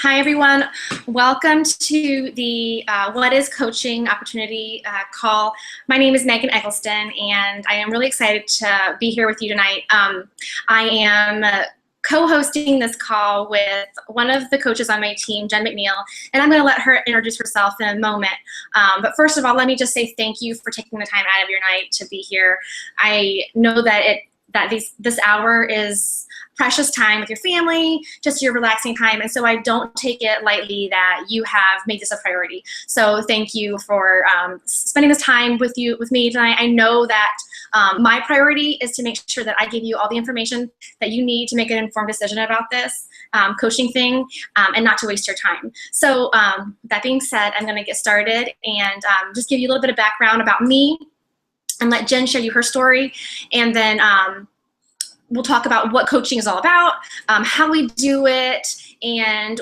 Hi, everyone. Welcome to the What is Coaching Opportunity call. My name is Meghan Eggleston, and I am really excited to be here with you tonight. I am co-hosting this call with one of the coaches on my team, Jenn McNeil, and I'm going to let her introduce herself in a moment. But first of all, let me just say thank you for taking the time out of your night to be here. I know that this hour is precious time with your family, just your relaxing time, and so I don't take it lightly that you have made this a priority. So thank you for spending this time with me tonight. I know that my priority is to make sure that I give you all the information that you need to make an informed decision about this coaching thing and not to waste your time. So that being said, I'm going to get started and just give you a little bit of background about me and let Jen show you her story, and then we'll talk about what coaching is all about, how we do it, and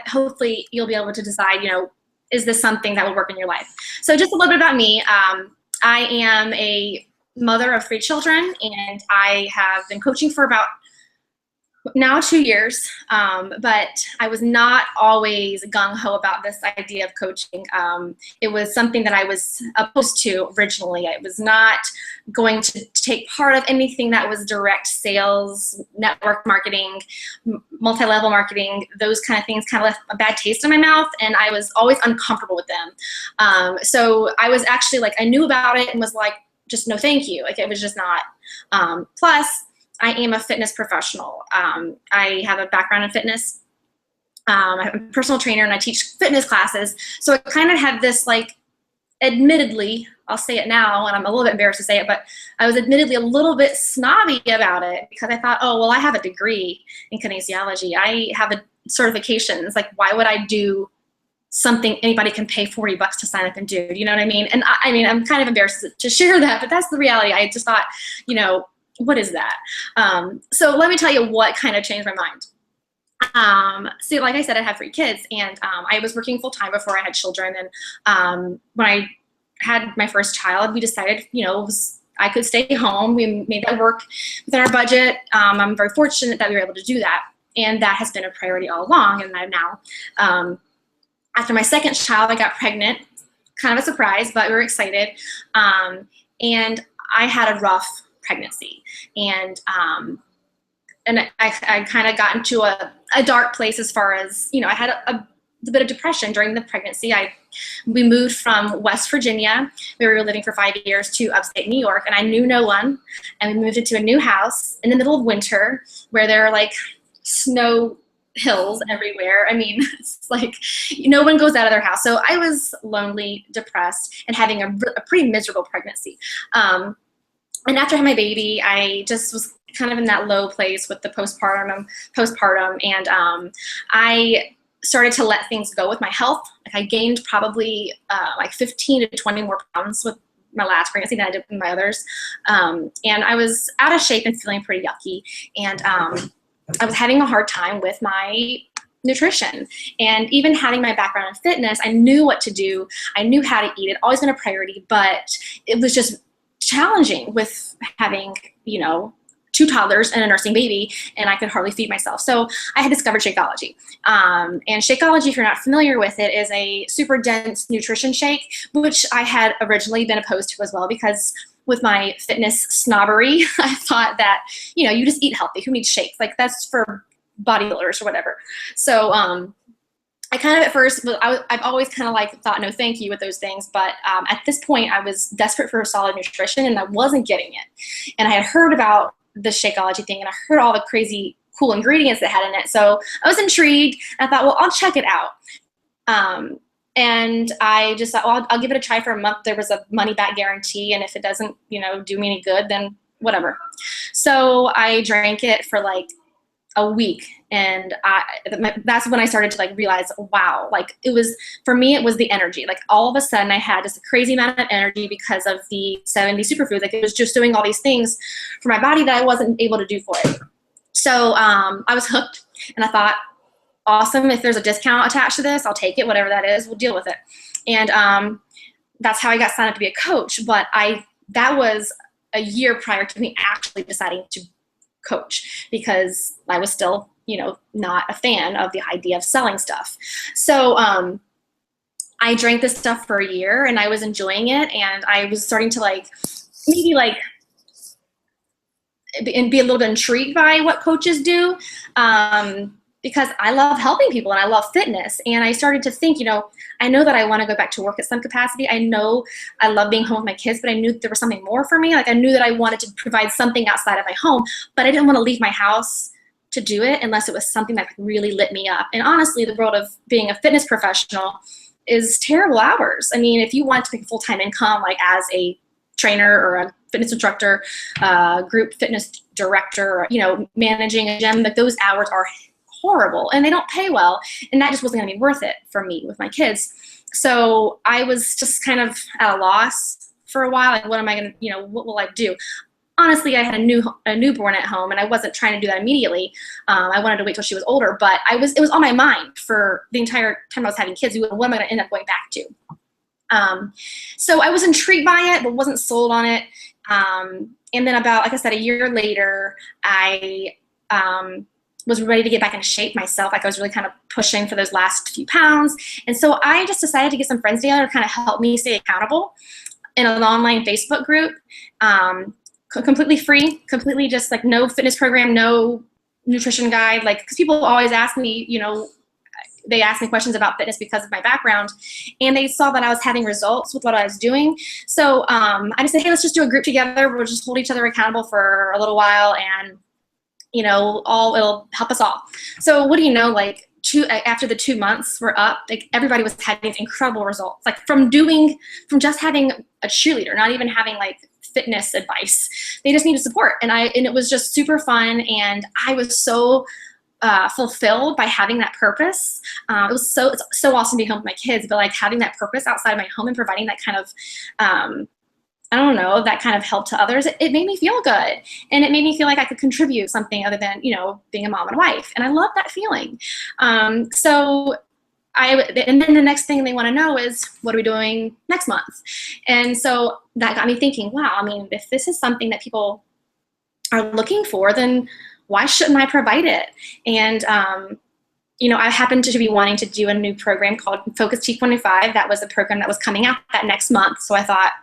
hopefully you'll be able to decide, is this something that will work in your life? So just a little bit about me. I am a mother of 3 children, and I have been coaching for about now 2 years, but I was not always gung-ho about this idea of coaching. It was something that I was opposed to originally. I was not going to take part of anything that was direct sales, network marketing, multi-level marketing. Those kind of things kind of left a bad taste in my mouth, and I was always uncomfortable with them. So I was actually like, I knew about it and was like, just no thank you. Like, it was just not. Plus, I am a fitness professional. I have a background in fitness. I'm a personal trainer and I teach fitness classes. So I kind of had this, like, admittedly, I'll say it now and I'm a little bit embarrassed to say it, but I was admittedly a little bit snobby about it because I thought, oh, well, I have a degree in kinesiology. I have a certifications. Like, why would I do something anybody can pay $40 to sign up and do? You know what I mean? And I mean, I'm kind of embarrassed to share that, but that's the reality. I just thought, what is that? So let me tell you what kind of changed my mind. So like I said, I have 3 kids, and I was working full time before I had children. And when I had my first child, we decided, I could stay home. We made that work within our budget. I'm very fortunate that we were able to do that. And that has been a priority all along. And I'm now, after my second child, I got pregnant, kind of a surprise, but we were excited. And I had a rough pregnancy, and I kind of got into a dark place as far as, I had a bit of depression during the pregnancy. We moved from West Virginia, where we were living for 5 years, to upstate New York, and I knew no one, and we moved into a new house in the middle of winter where there are like snow hills everywhere. I mean, it's like no one goes out of their house. So I was lonely, depressed, and having a pretty miserable pregnancy. And after I had my baby, I just was kind of in that low place with the postpartum, and I started to let things go with my health. Like, I gained probably like 15 to 20 more pounds with my last pregnancy than I did with my others. And I was out of shape and feeling pretty yucky. And I was having a hard time with my nutrition. And even having my background in fitness, I knew what to do. I knew how to eat. It always been a priority, but it was just challenging with having, 2 toddlers and a nursing baby, and I could hardly feed myself. So I had discovered Shakeology. And Shakeology, if you're not familiar with it, is a super dense nutrition shake, which I had originally been opposed to as well, because with my fitness snobbery, I thought that, you just eat healthy. Who needs shakes? Like, that's for bodybuilders or whatever. So I kind of at first, I've always kind of like thought no thank you with those things, but at this point I was desperate for solid nutrition and I wasn't getting it. And I had heard about the Shakeology thing, and I heard all the crazy cool ingredients that had in it. So I was intrigued, and I thought, well, I'll check it out. And I just thought, well, I'll give it a try for a month. There was a money back guarantee, and if it doesn't, do me any good, then whatever. So I drank it for like a week, and that's when I started to like realize, wow, like for me it was the energy. Like, all of a sudden I had just a crazy amount of energy because of the 70 superfoods. Like, it was just doing all these things for my body that I wasn't able to do for it. So I was hooked, and I thought, awesome, if there's a discount attached to this, I'll take it, whatever that is, we'll deal with it. And that's how I got signed up to be a coach. But that was a year prior to me actually deciding to coach, because I was still not a fan of the idea of selling stuff. So I drank this stuff for a year and I was enjoying it, and I was starting to maybe and be a little bit intrigued by what coaches do, because I love helping people and I love fitness. And I started to think, I know that I want to go back to work at some capacity. I know I love being home with my kids, but I knew there was something more for me. I knew that I wanted to provide something outside of my home, but I didn't want to leave my house to do it unless it was something that really lit me up. And honestly, the world of being a fitness professional is terrible hours. I mean, if you want to make a full-time income, as a trainer or a fitness instructor, group fitness director, or, managing a gym, but those hours are horrible and they don't pay well. And that just wasn't gonna be worth it for me with my kids. So I was just kind of at a loss for a while. What am I gonna, what will I do? Honestly, I had a newborn at home and I wasn't trying to do that immediately. I wanted to wait till she was older, but it was on my mind for the entire time I was having kids. What am I gonna end up going back to? So I was intrigued by it, but wasn't sold on it. And then about, like I said, a year later, I was ready to get back into shape myself. I was really kind of pushing for those last few pounds. And so I just decided to get some friends together to kind of help me stay accountable in an online Facebook group, completely free, completely just no fitness program, no nutrition guide. Because people always ask me, they asked me questions about fitness because of my background, and they saw that I was having results with what I was doing. So I just said, hey, let's just do a group together. We'll just hold each other accountable for a little while, and it'll help us all. So what do you know, after the 2 months were up, everybody was having incredible results. From just having a cheerleader, not even having fitness advice. They just needed support, and it was just super fun, and I was so fulfilled by having that purpose. It's so awesome to be home with my kids, but having that purpose outside of my home and providing that kind of that kind of help to others, it made me feel good. And it made me feel like I could contribute something other than, being a mom and wife. And I love that feeling. And then the next thing they want to know is, what are we doing next month? And so that got me thinking, wow, I mean, if this is something that people are looking for, then why shouldn't I provide it? And, I happened to be wanting to do a new program called Focus T25. That was a program that was coming out that next month. So I thought,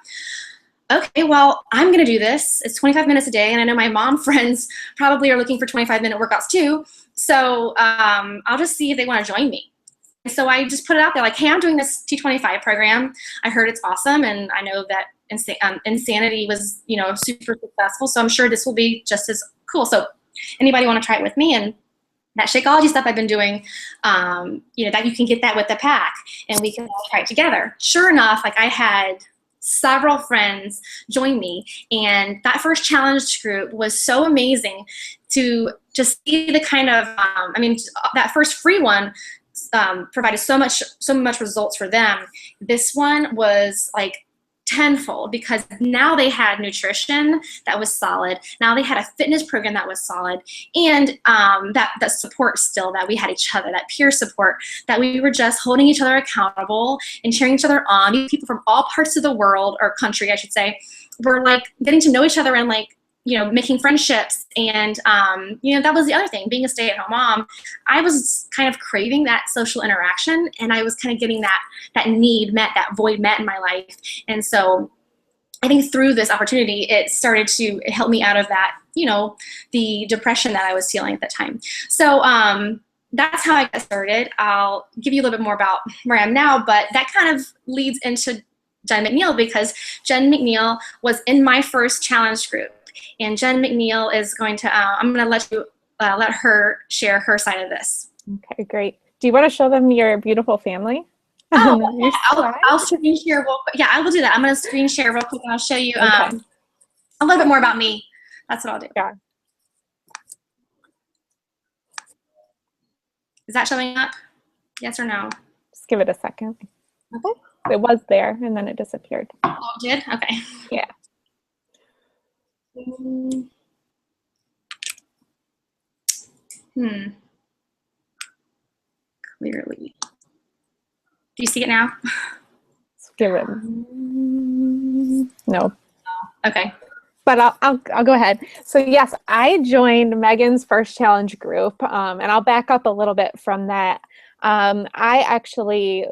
okay, well, I'm going to do this. It's 25 minutes a day. And I know my mom friends probably are looking for 25-minute workouts too. So I'll just see if they want to join me. And so I just put it out there hey, I'm doing this T25 program. I heard it's awesome. And I know that Insanity was, super successful. So I'm sure this will be just as cool. So anybody want to try it with me? And that Shakeology stuff I've been doing, that you can get that with the pack and we can all try it together. Sure enough, I had several friends join me, and that first challenge group was so amazing to just see the kind of, that first free one provided so much results for them. This one was tenfold, because now they had nutrition that was solid. Now they had a fitness program that was solid, and that support still, that we had each other, that peer support, that we were just holding each other accountable and cheering each other on. People from all parts of the world, or country, I should say, were getting to know each other and making friendships. And that was the other thing. Being a stay-at-home mom, I was kind of craving that social interaction, and I was kind of getting that need met, that void met in my life. And so I think through this opportunity, it started to help me out of that, the depression that I was feeling at that time. So that's how I got started. I'll give you a little bit more about where I am now, but that kind of leads into Jenn McNeil, because Jenn McNeil was in my first challenge group. And Jenn McNeil is going to, I'm going to let her share her side of this. Okay, great. Do you want to show them your beautiful family? Oh, yeah, I'll screen share real quick. Yeah, I will do that. I'm going to screen share real quick, and I'll show you a little bit more about me. That's what I'll do. Yeah. Is that showing up? Yes or no? Just give it a second. Okay. It was there, and then it disappeared. Oh, it did? Okay. Yeah. Clearly. Do you see it now? Let's give it. No. Okay. but I'll go ahead. So yes, I joined Megan's first challenge group, and I'll back up a little bit from that. I actually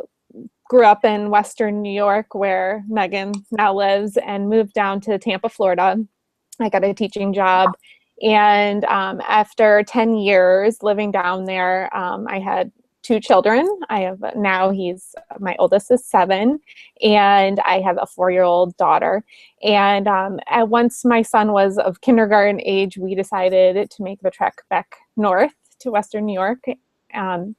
grew up in Western New York, where Megan now lives, and moved down to Tampa, Florida. I got a teaching job, and after 10 years living down there, I had 2 children. I have now, my oldest is 7, and I have a 4-year-old daughter. And once my son was of kindergarten age, we decided to make the trek back north to Western New York, and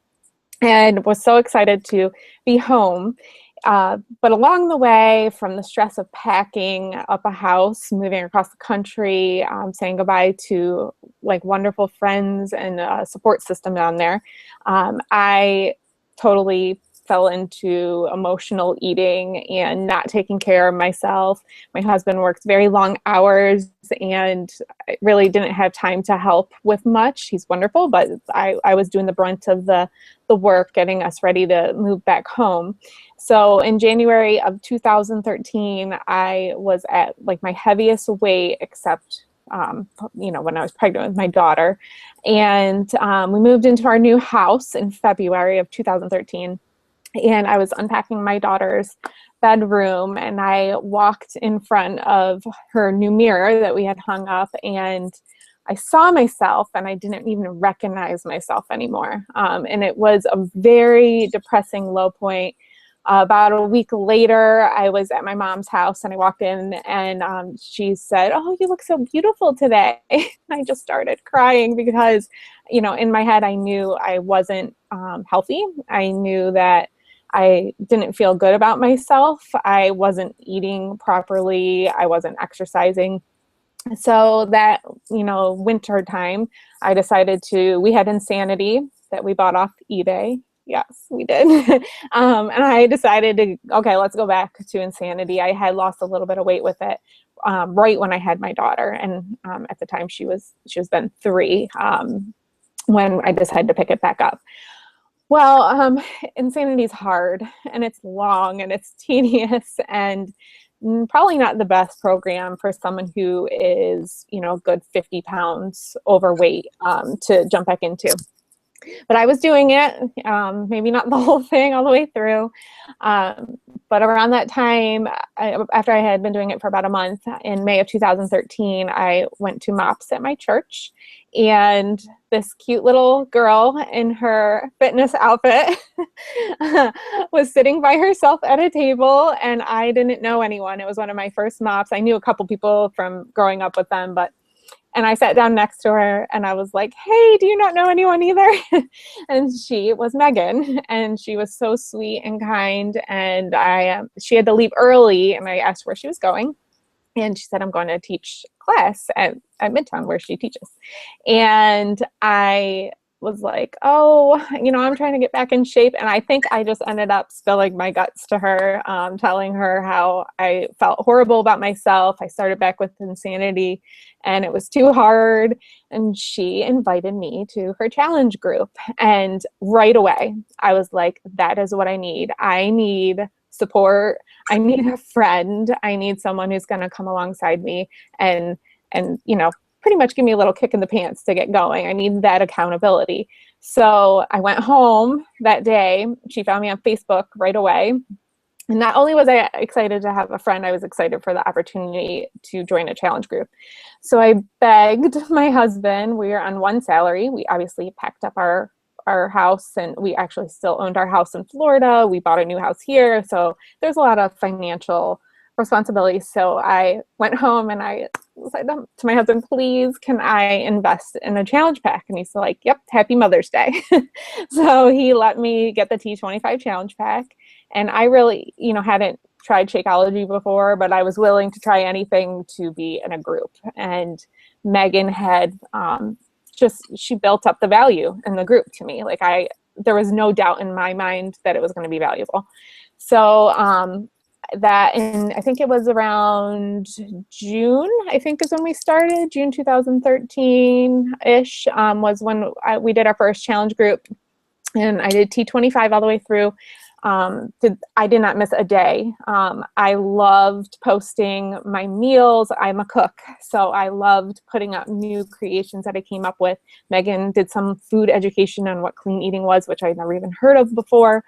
was so excited to be home. But along the way, from the stress of packing up a house, moving across the country, saying goodbye to like wonderful friends and a support system down there, I totally fell into emotional eating and not taking care of myself. My husband works very long hours, and I really didn't have time to help with much. He's wonderful, but I was doing the brunt of the work, getting us ready to move back home. So in January of 2013, I was at like my heaviest weight, except when I was pregnant with my daughter. And we moved into our new house in February of 2013. And I was unpacking my daughter's bedroom, and I walked in front of her new mirror that we had hung up, and I saw myself, and I didn't even recognize myself anymore. And it was a very depressing low point. About a week later, I was at my mom's house, and I walked in, and she said, "Oh, you look so beautiful today." I just started crying because, in my head, I knew I wasn't healthy. I knew that I didn't feel good about myself. I wasn't eating properly. I wasn't exercising. So that, winter time, I decided we had Insanity that we bought off eBay. Yes, we did. And I decided okay, let's go back to Insanity. I had lost a little bit of weight with it right when I had my daughter. And at the time she was then 3 when I decided to pick it back up. Well, Insanity is hard, and it's long, and it's tedious, and probably not the best program for someone who is, good 50 pounds overweight to jump back into. But I was doing it, maybe not the whole thing all the way through. But around that time, after I had been doing it for about a month, in May of 2013, I went to MOPS at my church. And this cute little girl in her fitness outfit was sitting by herself at a table, and I didn't know anyone. It was one of my first MOPS. I knew a couple people from growing up with them, and I sat down next to her, and I was like, "Hey, do you not know anyone either?" And she was Megan, and she was so sweet and kind. And she had to leave early, and I asked where she was going. And she said, "I'm going to teach class at Midtown where she teaches." And I was like, "Oh, I'm trying to get back in shape." And I think I just ended up spilling my guts to her, telling her how I felt horrible about myself. I started back with Insanity, and it was too hard. And she invited me to her challenge group. And right away, I was like, that is what I need. I need support. I need a friend. I need someone who's going to come alongside me and pretty much give me a little kick in the pants to get going. I need that accountability. So I went home that day. She found me on Facebook right away. And not only was I excited to have a friend, I was excited for the opportunity to join a challenge group. So I begged my husband. We were on one salary. We obviously packed up our house, and we actually still owned our house in Florida. We bought a new house here. So there's a lot of financial responsibility. So I went home and I said to my husband, "Please, can I invest in a challenge pack?" And he's like, "Yep, happy Mother's Day." So he let me get the T25 challenge pack. And I really, hadn't tried Shakeology before, but I was willing to try anything to be in a group. And Megan had she built up the value in the group to me. Like there was no doubt in my mind that it was going to be valuable. So I think it was around June, I think is when we started, June 2013-ish was when we did our first challenge group. And I did T25 all the way through. I did not miss a day. I loved posting my meals. I'm a cook, so I loved putting up new creations that I came up with. Meghan did some food education on what clean eating was, which I'd never even heard of before.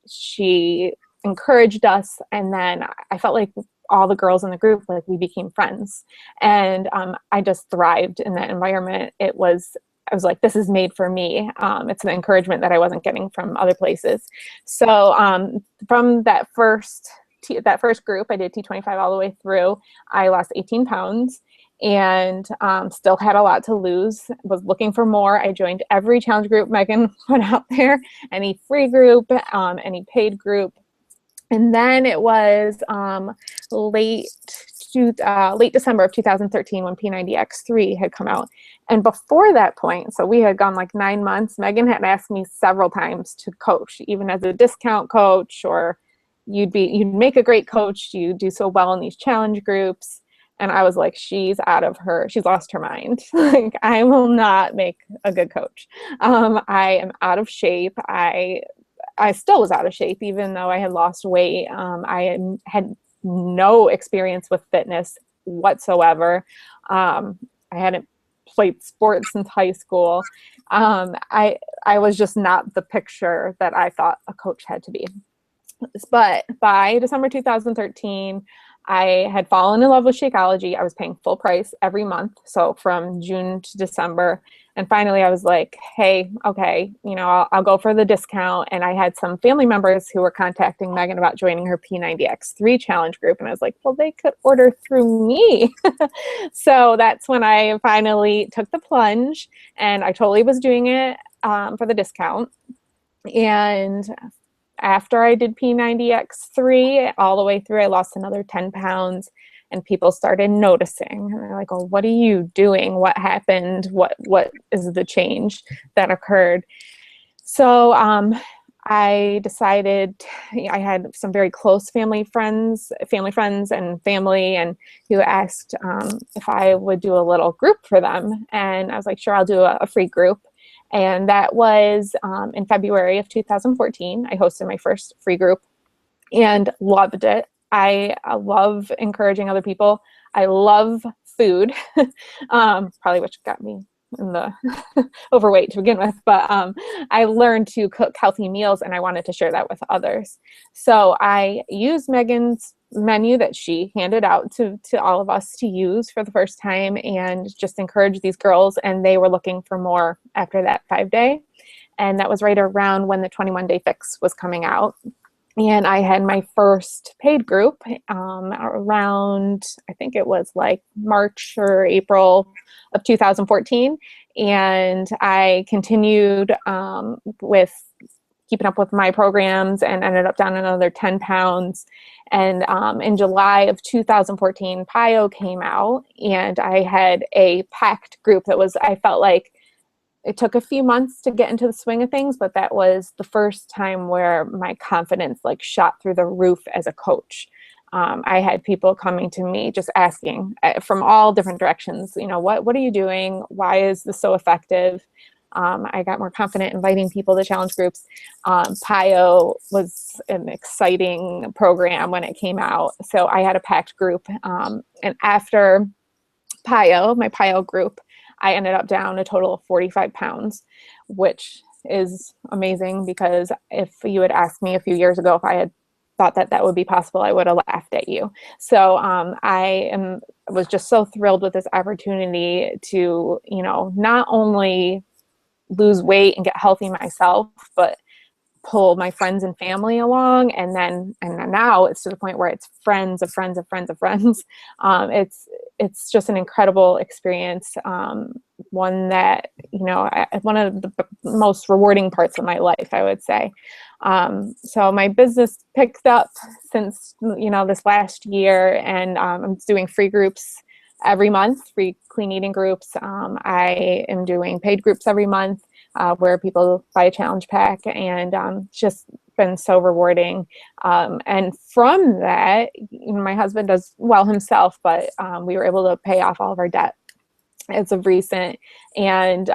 She encouraged us, and then I felt like all the girls in the group, like we became friends, and I just thrived in that environment. I was like, this is made for me. It's an encouragement that I wasn't getting from other places. So from that first group, I did T25 all the way through. I lost 18 pounds and still had a lot to lose. Was looking for more. I joined every challenge group Meghan put out there, any free group, any paid group. And then it was late December of 2013 when P90X3 had come out. And before that point, so we had gone like 9 months, Meghan had asked me several times to coach, even as a discount coach, or you'd make a great coach, you do so well in these challenge groups. And I was like, she's lost her mind. Like, I will not make a good coach. I am out of shape. I still was out of shape, even though I had lost weight. I had no experience with fitness whatsoever. I hadn't played sports since high school. I was just not the picture that I thought a coach had to be. But by December 2013, I had fallen in love with Shakeology. I was paying full price every month, so from June to December. And finally, I was like, hey, okay, I'll go for the discount. And I had some family members who were contacting Meghan about joining her P90X3 challenge group. And I was like, well, they could order through me. So that's when I finally took the plunge, and I totally was doing it for the discount. And after I did P90X3 all the way through, I lost another 10 pounds, and people started noticing. And they're like, oh, what are you doing? What happened? What is the change that occurred? So I decided, I had some very close family friends and family, and who asked if I would do a little group for them. And I was like, sure, I'll do a free group. And that was in February of 2014. I hosted my first free group and loved it. I love encouraging other people. I love food, probably which got me in the overweight to begin with, but I learned to cook healthy meals, and I wanted to share that with others. So I used Meghan's menu that she handed out to all of us to use for the first time, and just encouraged these girls, and they were looking for more after that 5-day. And that was right around when the 21-day fix was coming out. And I had my first paid group around, I think it was like March or April of 2014. And I continued with keeping up with my programs and ended up down another 10 pounds. And in July of 2014, PIO came out, and I had a packed group that was, I felt like, it took a few months to get into the swing of things, but that was the first time where my confidence like shot through the roof as a coach. I had people coming to me just asking from all different directions, what are you doing? Why is this so effective? I got more confident inviting people to challenge groups. PIO was an exciting program when it came out. So I had a packed group. And after PIO, my PIO group, I ended up down a total of 45 pounds, which is amazing, because if you had asked me a few years ago if I had thought that would be possible, I would have laughed at you. So I was just so thrilled with this opportunity to, not only lose weight and get healthy myself, but pull my friends and family along. And now it's to the point where it's friends of friends of friends of friends. It's just an incredible experience. One that, one of the most rewarding parts of my life, I would say. So my business picked up since, this last year, and I'm doing free groups every month, free clean eating groups. I am doing paid groups every month, where people buy a challenge pack, and it's just been so rewarding. And from that, my husband does well himself, but we were able to pay off all of our debt as of recent. And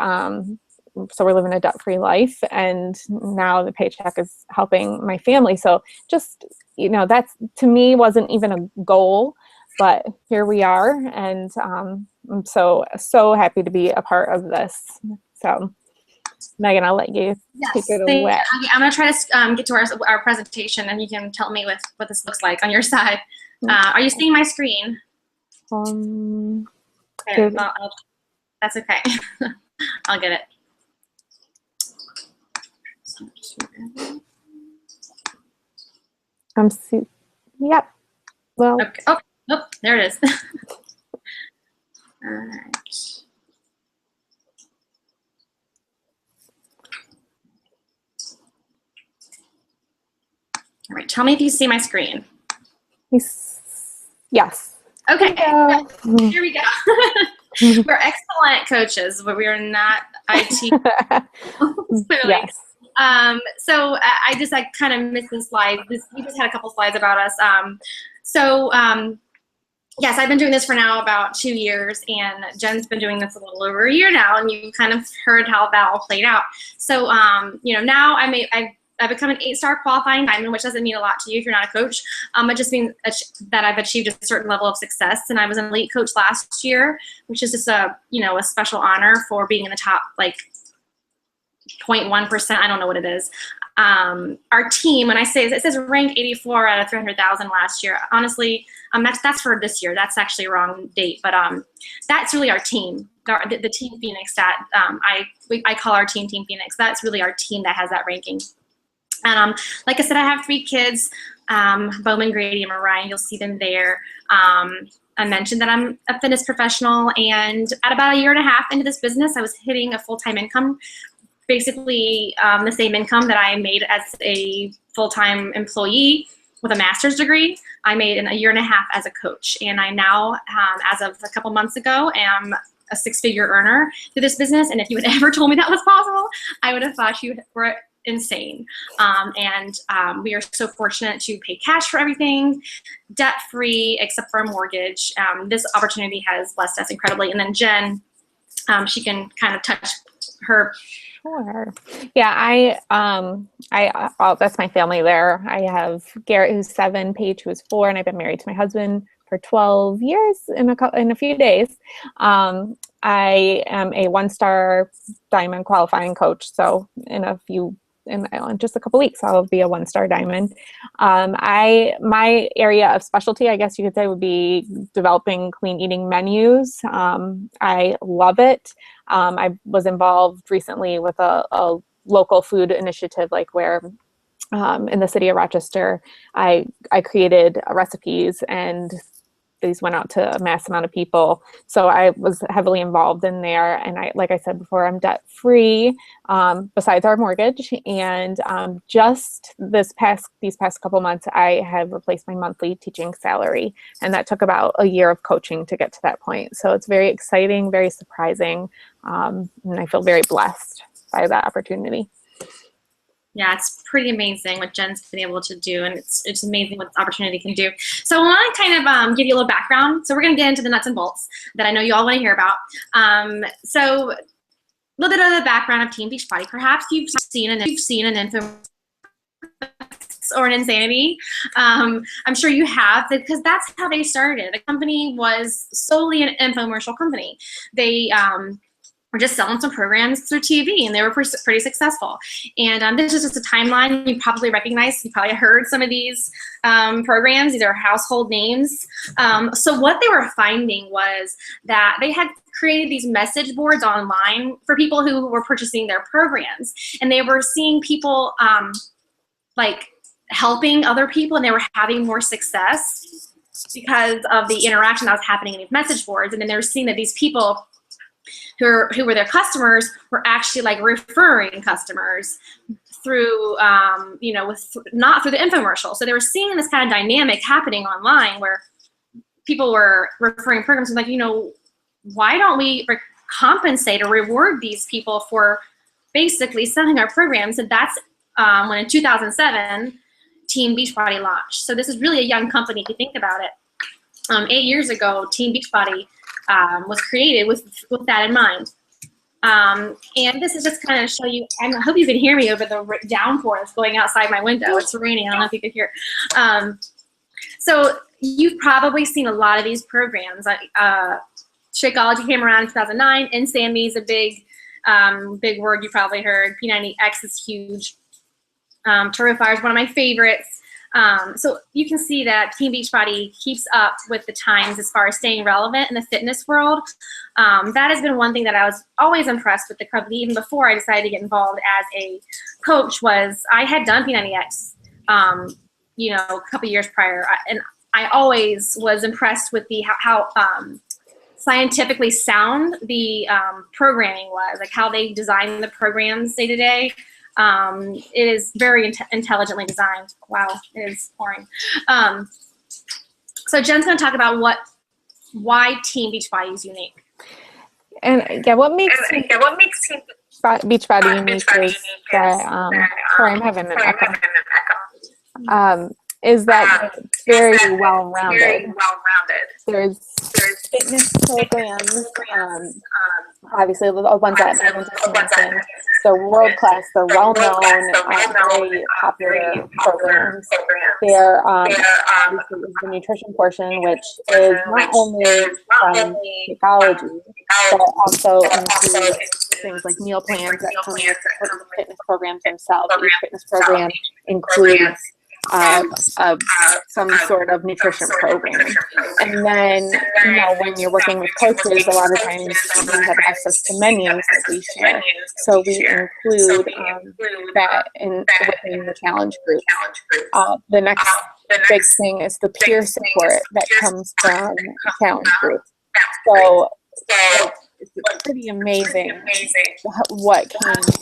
so we're living a debt-free life, and now the paycheck is helping my family. So just, that's, to me, wasn't even a goal, but here we are. And I'm so happy to be a part of this. So Meghan, I'll let you take it away. Okay, I'm going to try to get to our presentation, and you can tell me what this looks like on your side. Are you seeing my screen? Okay, that's okay. I'll get it. Yep. Well. Okay. Oh, there it is. All right. All right. Tell me if you see my screen. Yes. Okay. Here we go. We're excellent coaches, but we are not IT. Clearly. Yes. So I kind of missed the slide. We just had a couple slides about us. Yes, I've been doing this for now about 2 years, and Jen's been doing this a little over a year now, and you kind of heard how that all played out. So, now I've become an 8-star qualifying diamond, which doesn't mean a lot to you if you're not a coach. It just means that I've achieved a certain level of success, and I was an elite coach last year, which is just a special honor for being in the top, 0.1%. I don't know what it is. Our team, when I say it says ranked 84 out of 300,000 last year. Honestly, that's for this year. That's actually a wrong date, but that's really our team. The Team Phoenix that I call our team Team Phoenix. That's really our team that has that ranking. And like I said, I have 3 kids, Bowman, Grady, and Mariah. You'll see them there. I mentioned that I'm a fitness professional, and at about 1.5 years into this business, I was hitting a full-time income, basically the same income that I made as a full-time employee with a master's degree. I made in 1.5 years as a coach, and I now, as of a couple months ago, am a 6-figure earner through this business. And if you had ever told me that was possible, I would have thought you were insane. We are so fortunate to pay cash for everything, debt-free except for a mortgage. This opportunity has blessed us incredibly. And then Jen, she can kind of touch her. Sure. Yeah, that's my family there. I have Garrett, who's 7, Paige, who's 4, and I've been married to my husband for 12 years in a few days. I am a 1-star diamond qualifying coach. So in just a couple weeks, I'll be a 1-star diamond. My area of specialty, I guess you could say, would be developing clean eating menus. I love it. I was involved recently with a local food initiative, where in the city of Rochester, I created recipes, and these went out to a mass amount of people. So I was heavily involved in there. And like I said before, I'm debt free, besides our mortgage. And just these past couple months, I have replaced my monthly teaching salary. And that took about 1 year of coaching to get to that point. So it's very exciting, very surprising. And I feel very blessed by that opportunity. Yeah, it's pretty amazing what Jen's been able to do, and it's amazing what this opportunity can do. So I want to kind of give you a little background. So we're going to get into the nuts and bolts that I know you all want to hear about. So a little bit of the background of Team Beachbody. Perhaps you've seen an info or an insanity. I'm sure you have, because that's how they started. The company was solely an infomercial company. They were just selling some programs through TV, and they were pretty successful. And this is just a timeline you probably recognize. You probably heard some of these programs. These are household names. So what they were finding was that they had created these message boards online for people who were purchasing their programs, and they were seeing people helping other people, and they were having more success because of the interaction that was happening in these message boards. And then they were seeing that these people who were their customers were actually referring customers through, not through the infomercial. So they were seeing this kind of dynamic happening online where people were referring programs and why don't we compensate or reward these people for basically selling our programs? And that's when in 2007, Team Beachbody launched. So this is really a young company if you think about it. 8 years ago, Team Beachbody was created with that in mind. And this is just kind of show you, I hope you can hear me over the downpour that's going outside my window. It's raining, I don't know if you could hear. So you've probably seen a lot of these programs. Shakeology came around in 2009. Insanity is a big word you probably heard. P90X is huge. Terrifier is one of my favorites. So you can see that Team Beachbody keeps up with the times as far as staying relevant in the fitness world. That has been one thing that I was always impressed with the company, even before I decided to get involved as a coach, was I had done P90X, a couple years prior, and I always was impressed with how scientifically sound the programming was, like how they design the programs day to day. It is very intelligently designed. Wow, it is pouring. So Jen's going to talk about why Team Beachbody is unique. And what makes Beachbody unique is that, sorry, I'm having an echo. Is that it's very well-rounded. There's fitness programs, obviously the ones that Megan just mentioned. They're world-class, they're well-known, very popular programs. They're obviously the nutrition portion, which is not only from Shakeology, but also includes things like meal plans that come with the fitness programs themselves. Each fitness program includes some sort of nutrition program. And then, when you're working with coaches, a lot of times we have access to menus that we share. So we include that within the challenge group. The next big thing is the peer support that comes from the challenge group. So it's pretty amazing what came from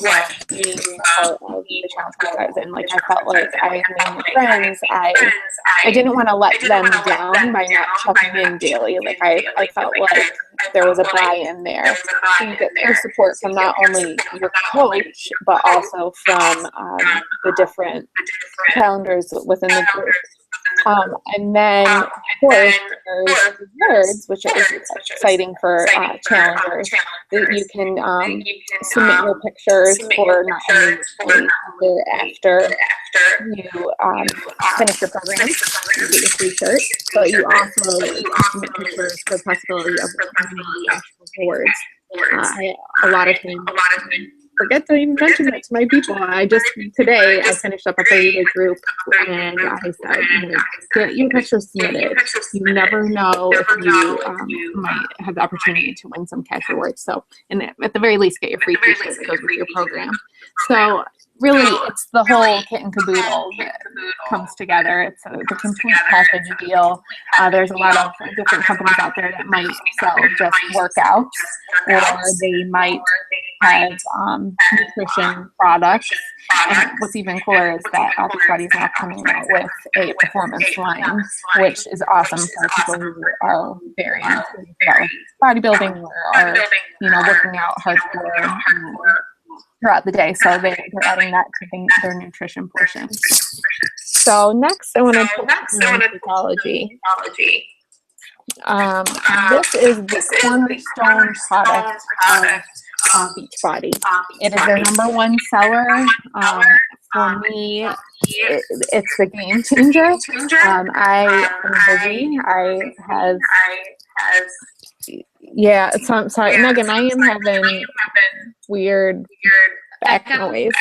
being part of the challenge group I was in. Like, I felt like I made friends. I didn't want to let them down by not checking in daily. Like, I felt like there was a buy-in there. So you get their support from not only your coach, but also from the different calendars within the group. And then, of course, there's rewards, which is exciting for challengers. You can submit your pictures for not only after you finish your program, you get your free shirt, but you also submit pictures for the possibility of winning the actual rewards. A lot of times, forget to even mention that to my people. Today I finished up a 30-day group, and I said, get your pictures submitted. You never know if you might have the opportunity to win some cash rewards. So, and at the very least, get your free t-shirt that goes with your program. So really, it's the whole kit and caboodle that comes together. It's the complete package deal. There's a lot of different companies out there that might sell just workouts, or they might have nutrition products. And what's even cooler is that Beachbody is now coming out with a performance line, which is awesome for people who are very into bodybuilding or are working out hardcore throughout the day. So they're adding that to their nutrition portion. So next, I want to talk about Shakeology. This is the cornerstone product of Beachbody. It is their #1 seller. For me, it's a game changer. I am busy. So I'm sorry, Megan, I am having weird back noise.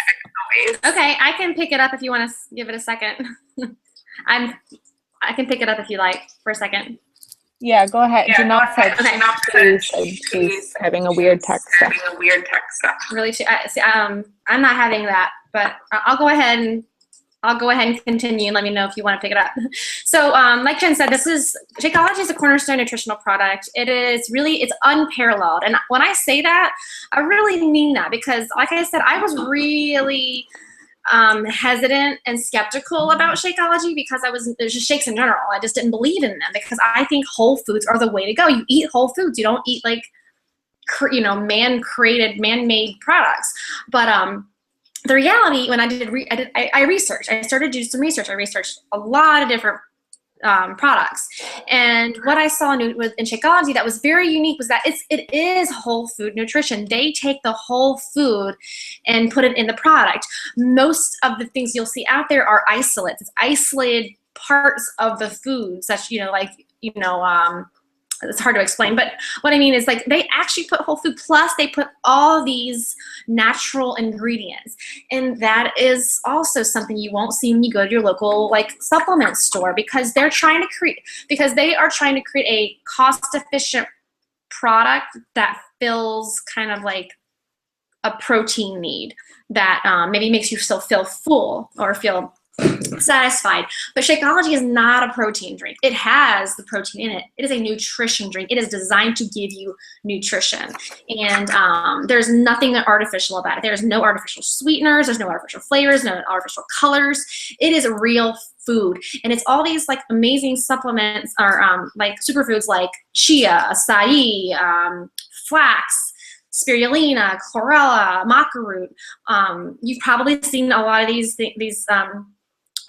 Okay, I can pick it up if you want to give it a second. I can pick it up if you like for a second. Yeah, go ahead. Janelle said she's having a weird tech stuff. Really? I'm not having that, but I'll go ahead and continue and let me know if you want to pick it up. So like Jen said, Shakeology is a cornerstone nutritional product. It's unparalleled. And when I say that, I really mean that, because like I said, I was really hesitant and skeptical about Shakeology because there's just shakes in general. I just didn't believe in them because I think whole foods are the way to go. You eat whole foods. You don't eat like, man-made products. But the reality, when I researched. I started to do some research. I researched a lot of different products. And what I saw in Shakeology that was very unique was that it is whole food nutrition. They take the whole food and put it in the product. Most of the things you'll see out there are isolates. It's isolated parts of the foods that, it's hard to explain, but what I mean is like they actually put whole food plus they put all these natural ingredients. And that is also something you won't see when you go to your local like supplement store, because they are trying to create a cost efficient product that fills kind of like a protein need that maybe makes you still feel full or feel satisfied. But Shakeology is not a protein drink. It has the protein in it. It is a nutrition drink. It is designed to give you nutrition. And there's nothing artificial about it. There's no artificial sweeteners. There's no artificial flavors, no artificial colors. It is real food. And it's all these like amazing supplements or like superfoods like chia, acai, flax, spirulina, chlorella, maca root. You've probably seen a lot of these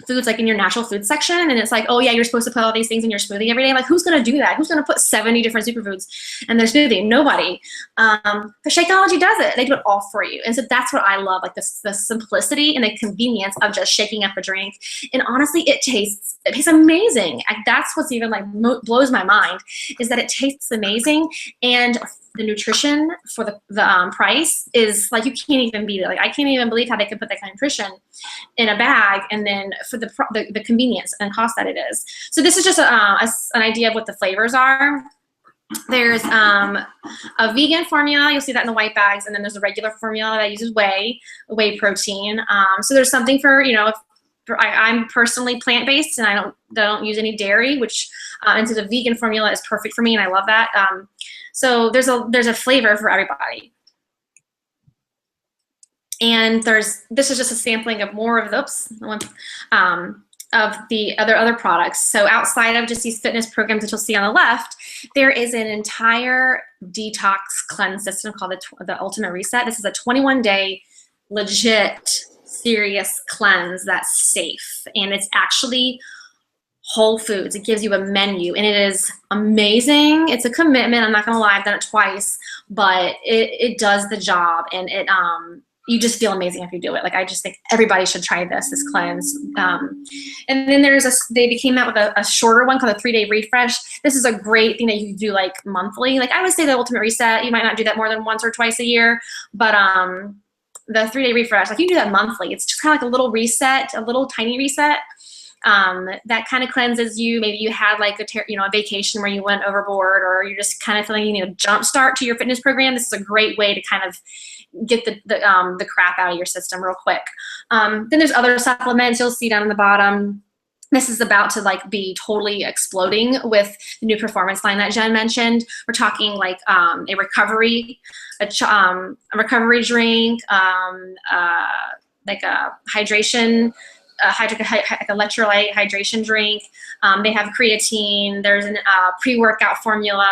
foods like in your natural food section, and it's like, oh yeah, you're supposed to put all these things in your smoothie every day. Like, who's going to do that? Who's going to put 70 different superfoods in their smoothie? Nobody. But Shakeology does it. They do it all for you. And so that's what I love, like the simplicity and the convenience of just shaking up a drink. And honestly, it tastes amazing. That's what's even like blows my mind, is that it tastes amazing, and the nutrition for the price is like, you can't even beat it. Like, I can't even believe how they can put that kind of nutrition in a bag, and then for the convenience and cost that it is. So this is just an idea of what the flavors are. There's a vegan formula. You'll see that in the white bags, and then there's a regular formula that uses whey protein. So there's something for, I'm personally plant-based, and I don't use any dairy, which and so the vegan formula is perfect for me, and I love that. So there's a flavor for everybody. And this is just a sampling of more of the other products. So outside of just these fitness programs that you'll see on the left, there is an entire detox cleanse system called the Ultimate Reset. This is a 21-day legit serious cleanse that's safe, and it's actually whole foods. It gives you a menu, and it is amazing. It's a commitment. I'm not gonna lie, I've done it twice, but it does the job, and you just feel amazing if you do it. Like, I just think everybody should try this cleanse. And then they came out with a shorter one called a 3-day refresh. This is a great thing that you can do like monthly. Like, I would say the Ultimate Reset, you might not do that more than once or twice a year, but the 3-day refresh, like, you can do that monthly. It's just kind of like a little reset, a little tiny reset. That kind of cleanses you. Maybe you had like a vacation where you went overboard, or you're just kind of feeling you need a jump start to your fitness program. This is a great way to kind of get the crap out of your system real quick. Then there's other supplements you'll see down on the bottom. This is about to like be totally exploding with the new performance line that Jen mentioned. We're talking like a recovery drink, like a hydration. Like electrolyte hydration drink. They have creatine. There's a pre-workout formula.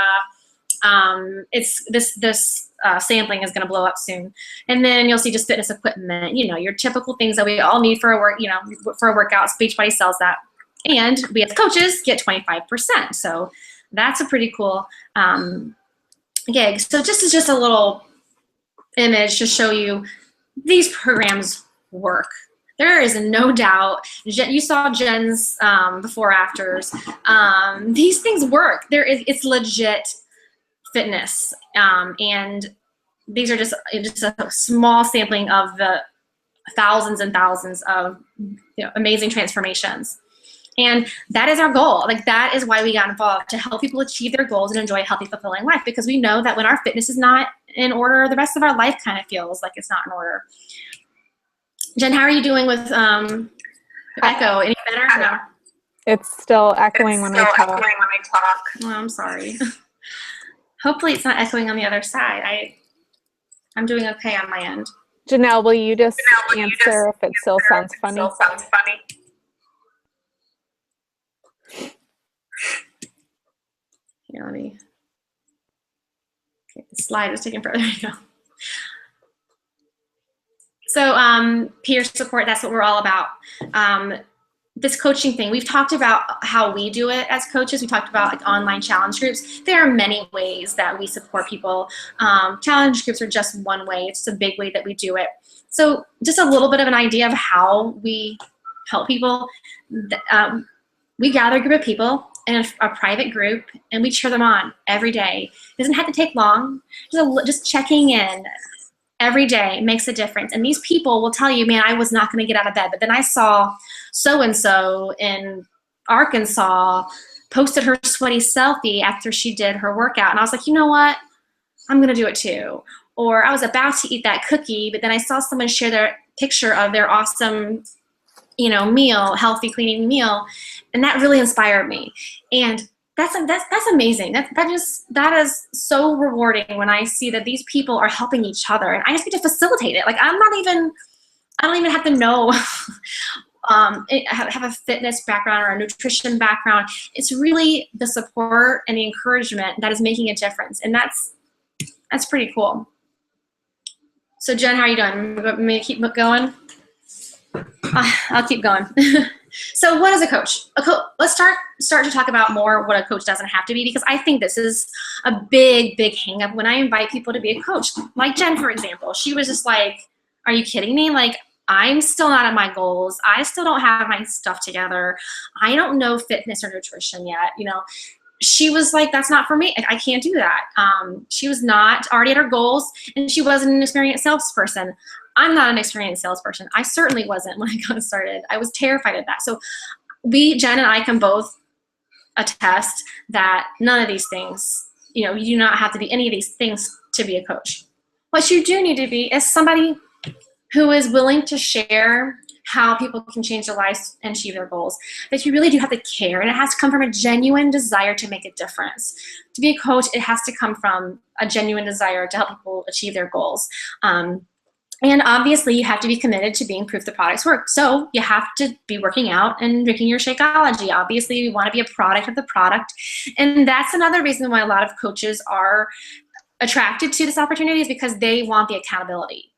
This sampling is going to blow up soon. And then you'll see just fitness equipment. Your typical things that we all need for a workout. Beachbody sells that, and we as coaches get 25%. So that's a pretty cool gig. So this is just a little image to show you these programs work. There is no doubt. You saw Jen's before afters. These things work. It's legit fitness, and these are just a small sampling of the thousands and thousands of amazing transformations. And that is our goal. Like, that is why we got involved, to help people achieve their goals and enjoy a healthy, fulfilling life. Because we know that when our fitness is not in order, the rest of our life kind of feels like it's not in order. Jen, how are you doing with echo? Any better? No. It's still echoing when I talk. Oh, I'm sorry. Hopefully it's not echoing on the other side. I'm doing okay on my end. Janelle, will you just answer if it still sounds funny? Here, let me. Okay, the slide is taking forever. There you go. So peer support, that's what we're all about. this coaching thing, we've talked about how we do it as coaches. We talked about like online challenge groups. There are many ways that we support people. Challenge groups are just one way. It's a big way that we do it. So just a little bit of an idea of how we help people. We gather a group of people in a private group, and we cheer them on every day. It doesn't have to take long. Just checking in every day makes a difference. And these people will tell you, man, I was not going to get out of bed, but then I saw so-and-so in Arkansas posted her sweaty selfie after she did her workout. And I was like, you know what? I'm going to do it too. Or I was about to eat that cookie, but then I saw someone share their picture of their awesome, meal, healthy, cleaning meal. And that really inspired me. And that's amazing. That is so rewarding when I see that these people are helping each other, and I just get to facilitate it. Like I don't even have to know, have a fitness background or a nutrition background. It's really the support and the encouragement that is making a difference, and that's pretty cool. So Jen, how are you doing? Want me to keep going? I'll keep going. So what is a coach? Let's start to talk about more what a coach doesn't have to be, because I think this is a big hang up when I invite people to be a coach. Like Jen, for example, she was just like, are you kidding me? Like, I'm still not at my goals. I still don't have my stuff together. I don't know fitness or nutrition yet. She was like, that's not for me. I can't do that. She was not already at her goals, and she wasn't an experienced salesperson. I'm not an experienced salesperson. I certainly wasn't when I got started. I was terrified of that. So Jen and I can both attest that none of these things, you do not have to be any of these things to be a coach. What you do need to be is somebody who is willing to share how people can change their lives and achieve their goals. That you really do have to care, and it has to come from a genuine desire to make a difference. To be a coach, it has to come from a genuine desire to help people achieve their goals. And obviously, you have to be committed to being proof the products work. So you have to be working out and drinking your Shakeology. Obviously, you want to be a product of the product. And that's another reason why a lot of coaches are attracted to this opportunity, is because they want the accountability.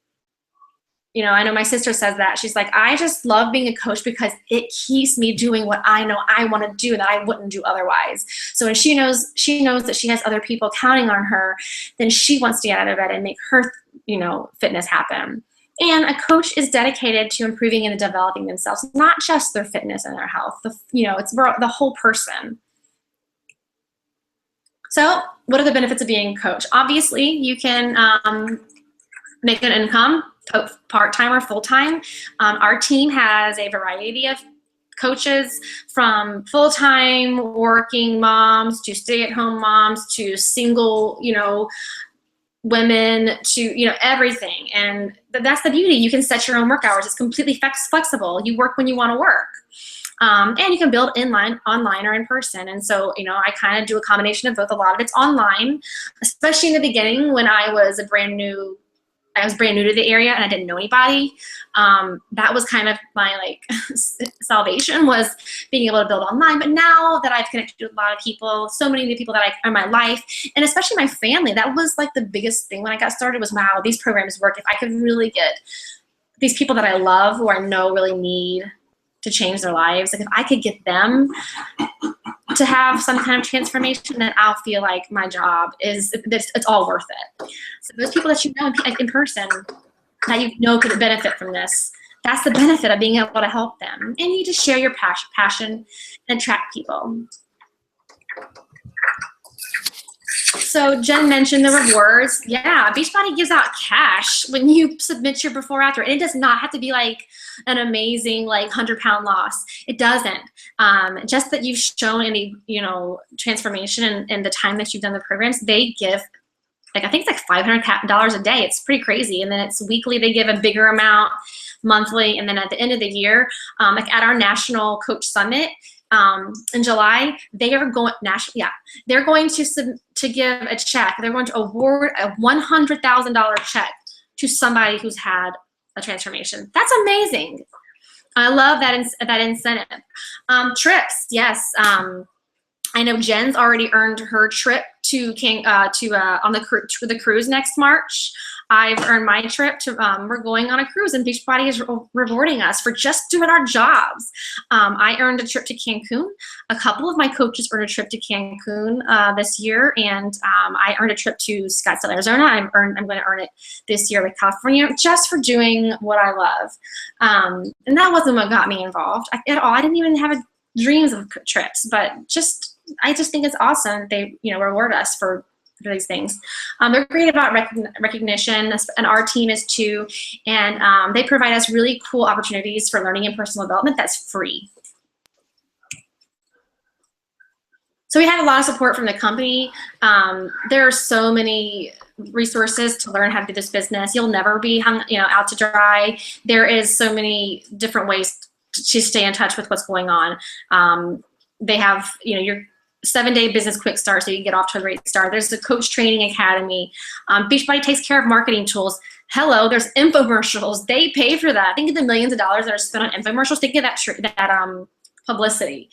I know my sister says that. She's like, I just love being a coach because it keeps me doing what I know I want to do that I wouldn't do otherwise. So when she knows that she has other people counting on her, then she wants to get out of bed and make her, fitness happen. And a coach is dedicated to improving and developing themselves, not just their fitness and their health. It's the whole person. So what are the benefits of being a coach? Obviously, you can make an income, part-time or full-time. Our team has a variety of coaches, from full-time working moms to stay-at-home moms to single, women to, everything. And that's the beauty. You can set your own work hours. It's completely flexible. You work when you want to work. And you can build online or in person. And so, I kind of do a combination of both. A lot of it's online, especially in the beginning when I was brand new to the area and I didn't know anybody. That was kind of my salvation, was being able to build online. But now that I've connected with a lot of people, so many new people that are in my life, and especially my family, that was the biggest thing when I got started was, wow, these programs work. If I could really get these people that I love, who I know really need to change their lives, if I could get them to have some kind of transformation, then I'll feel like my job it's all worth it. So those people that you know in person that could benefit from this, that's the benefit of being able to help them. And you just share your passion and attract people. So Jen mentioned the rewards. Yeah, Beachbody gives out cash when you submit your before after. And it does not have to be an amazing 100-pound loss. It doesn't. Just that you've shown any transformation in the time that you've done the programs, they give I think it's $500 a day. It's pretty crazy. And then it's weekly. They give a bigger amount monthly. And then at the end of the year, at our National Coach Summit, in July, they are going they're going to give a check. They're going to award a $100,000 check to somebody who's had a transformation. That's amazing. I love that incentive. Trips, yes. I know Jen's already earned her trip to the cruise next March. I've earned my trip to, we're going on a cruise, and Beachbody is rewarding us for just doing our jobs. I earned a trip to Cancun. A couple of my coaches earned a trip to Cancun this year, and I earned a trip to Scottsdale, Arizona. I'm going to earn it this year with California, just for doing what I love. And that wasn't what got me involved at all. I didn't even have dreams of trips, but I just think it's awesome they reward us for these things. They're great about recognition, and our team is too, and they provide us really cool opportunities for learning and personal development that's free. So we have a lot of support from the company. There are so many resources to learn how to do this business. You'll never be hung out to dry. There is so many different ways to stay in touch with what's going on. They have your 7-day business quick start, so you can get off to a great start. There's the coach training academy. Beachbody takes care of marketing tools. Hello, there's infomercials. They pay for that. Think of the millions of dollars that are spent on infomercials. Think of that publicity.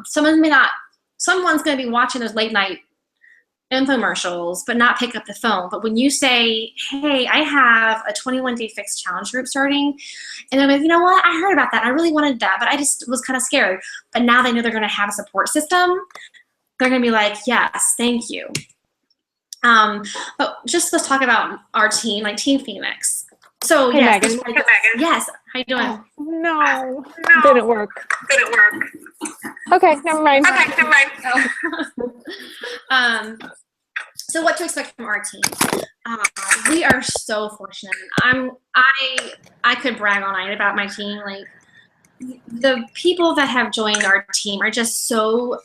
Someone's going to be watching those late night infomercials but not pick up the phone. But when you say, hey, I have a 21-day fixed challenge group starting, and they're like, you know what, I heard about that, I really wanted that, but I just was kind of scared. But now they know they're going to have a support system. They're going to be like, yes, thank you. But just let's talk about our team, like Team Phoenix. So hey, yes, Megan. Yes, how you doing? Oh, no, didn't work. Okay, never mind. So what to expect from our team? We are so fortunate. I could brag all night about my team. Like, the people that have joined our team are just so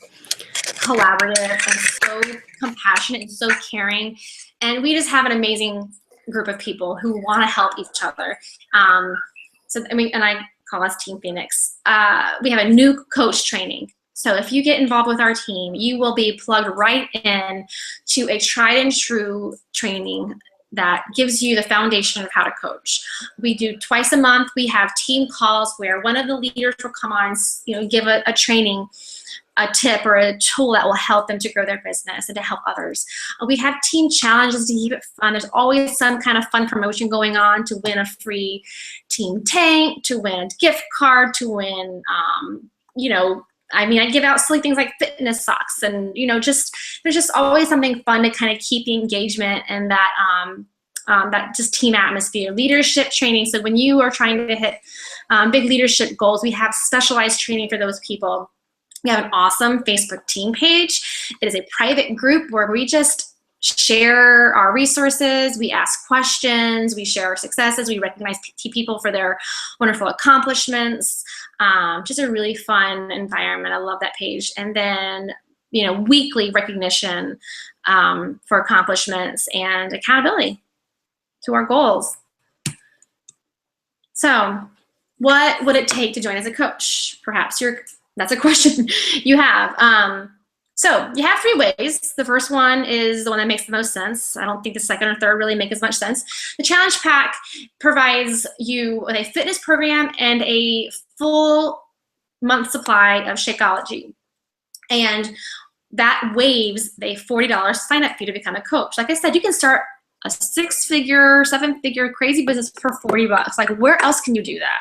collaborative and so compassionate and so caring, and we just have an amazing group of people who want to help each other. And I call us Team Phoenix. We have a new coach training. So if you get involved with our team, you will be plugged right in to a tried and true training that gives you the foundation of how to coach. We do twice a month. We have team calls where one of the leaders will come on, give a training, a tip or a tool that will help them to grow their business and to help others. We have team challenges to keep it fun. There's always some kind of fun promotion going on to win a free team tank, to win a gift card, to win, I give out silly things like fitness socks, and there's just always something fun to kind of keep the engagement and that just team atmosphere. Leadership training. So when you are trying to hit big leadership goals, we have specialized training for those people. We have an awesome Facebook team page. It is a private group where we just share our resources, we ask questions, we share our successes, we recognize people for their wonderful accomplishments. Just a really fun environment. I love that page. And then, weekly recognition for accomplishments and accountability to our goals. So what would it take to join as a coach? Perhaps that's a question you have. So you have 3 ways. The first one is the one that makes the most sense. I don't think the second or third really make as much sense. The challenge pack provides you with a fitness program and a full month supply of Shakeology. And that waives the $40 sign-up fee to become a coach. Like I said, you can start a 6-figure, 7-figure crazy business for $40. Like, where else can you do that?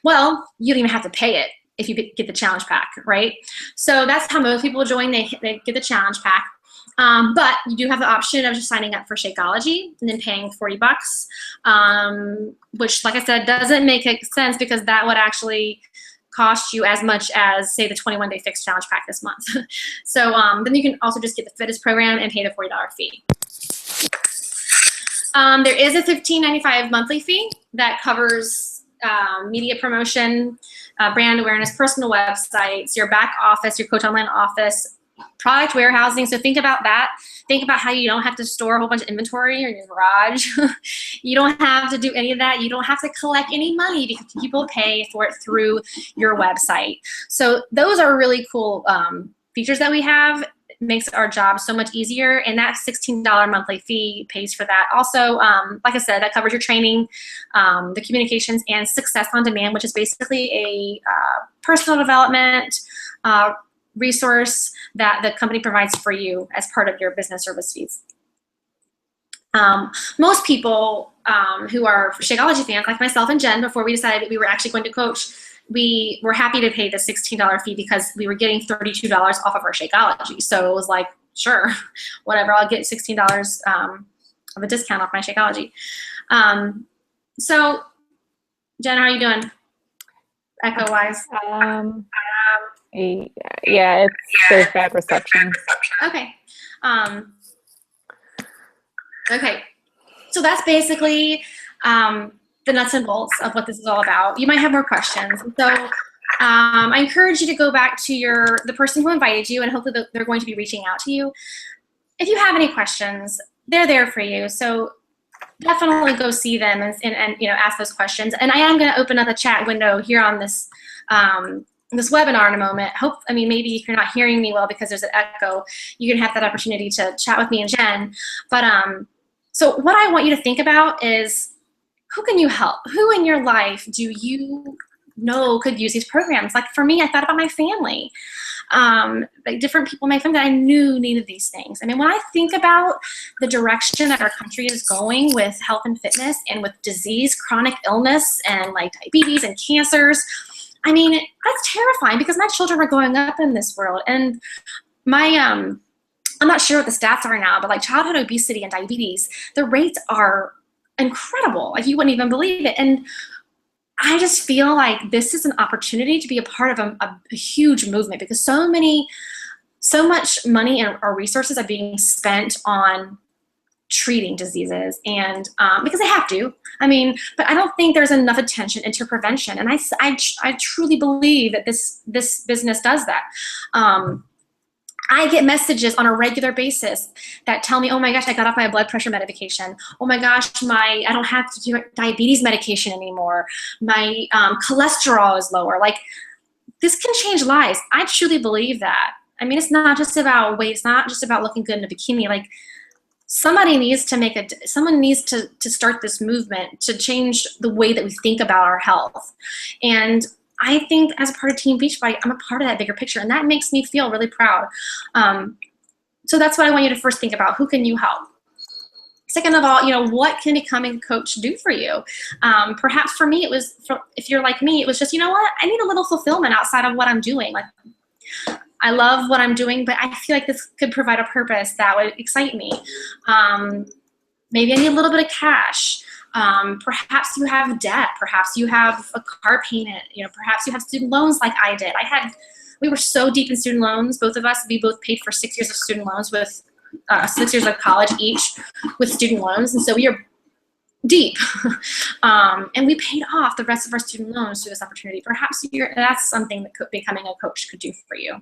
Well, you don't even have to pay it if you get the challenge pack, right? So that's how most people join. They get the challenge pack. But you do have the option of just signing up for Shakeology and then paying $40, which, like I said, doesn't make sense because that would actually cost you as much as, say, the 21-day fixed challenge pack this month. So then you can also just get the fitness program and pay the $40 fee. There is a $15.95 monthly fee that covers media promotion, brand awareness, personal websites, your back office, your coach online office, product warehousing. So think about that. Think about how you don't have to store a whole bunch of inventory in your garage. You don't have to do any of that. You don't have to collect any money because people pay for it through your website. So those are really cool features that we have. Makes our job so much easier, and that $16 monthly fee pays for that. Also, like I said, that covers your training, the communications, and Success on Demand, which is basically a personal development resource that the company provides for you as part of your business service fees. Most people who are Shakeology fans, like myself and Jen, before we decided that we were actually going to coach, we were happy to pay the $16 fee because we were getting $32 off of our Shakeology. So it was like, sure, whatever, I'll get $16 of a discount off my Shakeology. So, Jen, how are you doing? Echo-wise? Yeah, there's bad reception. Okay. Okay. So that's basically the nuts and bolts of what this is all about. You might have more questions. So I encourage you to go back to the person who invited you, and hopefully they're going to be reaching out to you. If you have any questions, they're there for you. So definitely go see them and ask those questions. And I am going to open up a chat window here on this this webinar in a moment. Maybe if you're not hearing me well because there's an echo, you can have that opportunity to chat with me and Jen. But so what I want you to think about is, who can you help? Who in your life do you know could use these programs? Like for me, I thought about my family. Like different people in my family that I knew needed these things. I mean, when I think about the direction that our country is going with health and fitness and with disease, chronic illness, and like diabetes and cancers, I mean, that's terrifying because my children were growing up in this world. And my, I'm not sure what the stats are now, but like childhood obesity and diabetes, the rates are incredible. Like you wouldn't even believe it. And I just feel like this is an opportunity to be a part of a huge movement, because so much money and our resources are being spent on treating diseases, and because they have to. I mean, but I don't think there's enough attention into prevention, and I truly believe that this business does that. I get messages on a regular basis that tell me, oh my gosh, I got off my blood pressure medication. Oh my gosh, I don't have to do diabetes medication anymore. My cholesterol is lower. Like, this can change lives. I truly believe that. I mean, it's not just about weight. It's not just about looking good in a bikini. Like, someone needs to start this movement to change the way that we think about our health. And I think as a part of Team Beachbody, I'm a part of that bigger picture, and that makes me feel really proud. So that's what I want you to first think about. Who can you help? Second of all, what can becoming a coach do for you? Perhaps for me, if you're like me, it was just, you know what? I need a little fulfillment outside of what I'm doing. Like, I love what I'm doing, but I feel like this could provide a purpose that would excite me. Maybe I need a little bit of cash. Perhaps you have debt. Perhaps you have a car payment. Perhaps you have student loans like I did. We were so deep in student loans, both of us. We both paid for 6 years of student loans with 6 years of college each with student loans. And so we are deep. And we paid off the rest of our student loans through this opportunity. Perhaps that's something that becoming a coach could do for you.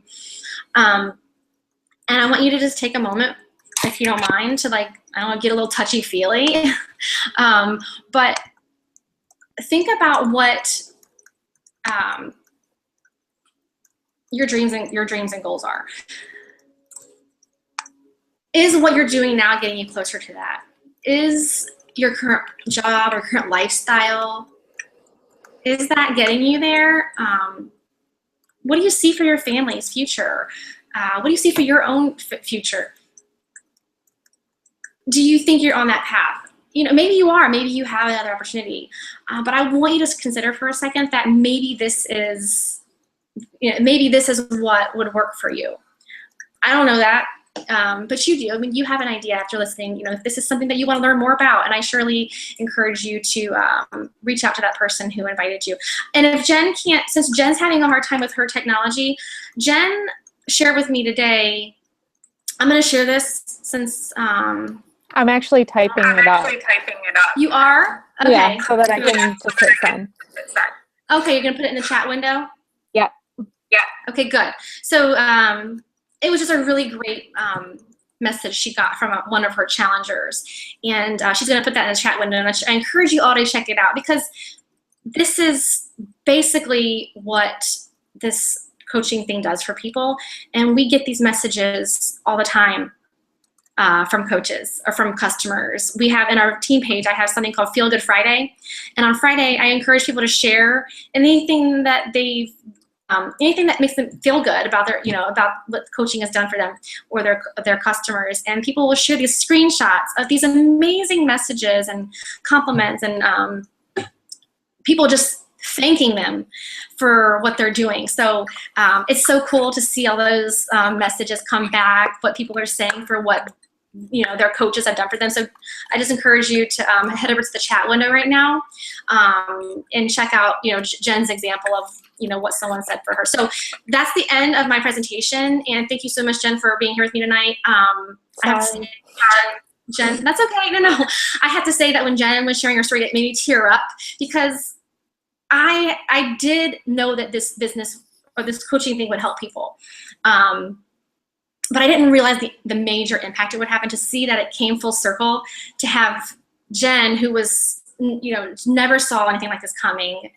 And I want you to just take a moment, if you don't mind, to get a little touchy-feely. But think about what your dreams and goals are. Is what you're doing now getting you closer to that? Is your current job or current lifestyle, is that getting you there? What do you see for your family's future? What do you see for your own future? Do you think you're on that path? Maybe you are. Maybe you have another opportunity. But I want you to consider for a second that maybe this is what would work for you. I don't know that. But you do. I mean, you have an idea after listening, if this is something that you want to learn more about. And I surely encourage you to reach out to that person who invited you. And if Jen can't, since Jen's having a hard time with her technology, Jen shared with me today, I'm going to share this since... I'm actually typing it up. You are? Okay. Yeah, so that I can just hit send. Okay, you're going to put it in the chat window? Yeah. Okay, good. So it was just a really great message she got from one of her challengers. And she's going to put that in the chat window. And I encourage you all to check it out, because this is basically what this coaching thing does for people. And we get these messages all the time. From coaches or from customers. We have in our team page, I have something called Feel Good Friday. And on Friday, I encourage people to share anything that they've anything that makes them feel good about their, about what coaching has done for them or their customers. And people will share these screenshots of these amazing messages and compliments, and people just thanking them for what they're doing. So it's so cool to see all those messages come back, what people are saying for what their coaches have done for them. So I just encourage you to head over to the chat window right now and check out Jen's example of what someone said for her. So that's the end of my presentation, and thank you so much, Jen, for being here with me tonight. I have to say, Jen, that's okay. No, I have to say that when Jen was sharing her story, it made me tear up, because I did know that this business or this coaching thing would help people. But I didn't realize the major impact it would have, and to see that it came full circle, to have Jen, who was, never saw anything like this coming.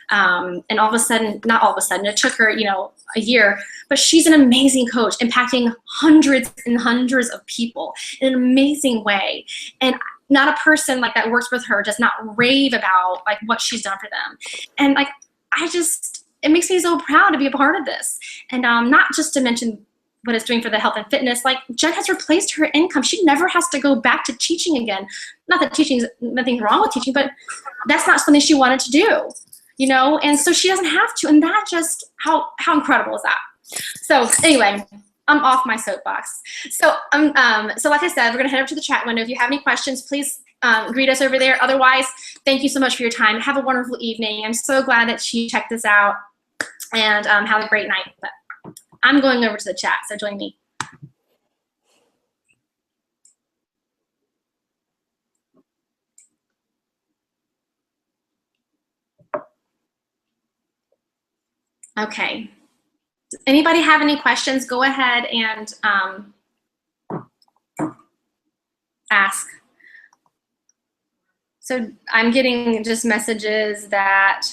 And all of a sudden, not all of a sudden, it took her, a year, but she's an amazing coach, impacting hundreds and hundreds of people in an amazing way. And not a person like that works with her does not rave about like what she's done for them. And like, it makes me so proud to be a part of this. And not just to mention what it's doing for the health and fitness, like Jen has replaced her income. She never has to go back to teaching again. Not that teaching is nothing wrong with teaching, but that's not something she wanted to do, and so she doesn't have to. And that just, how incredible is that? So anyway, I'm off my soapbox. So so like I said, we're gonna head over to the chat window. If you have any questions, please greet us over there. Otherwise, thank you so much for your time. Have a wonderful evening. I'm so glad that she checked this out, and have a great night. But I'm going over to the chat, so join me. Okay. Does anybody have any questions? Go ahead and ask. So I'm getting just messages that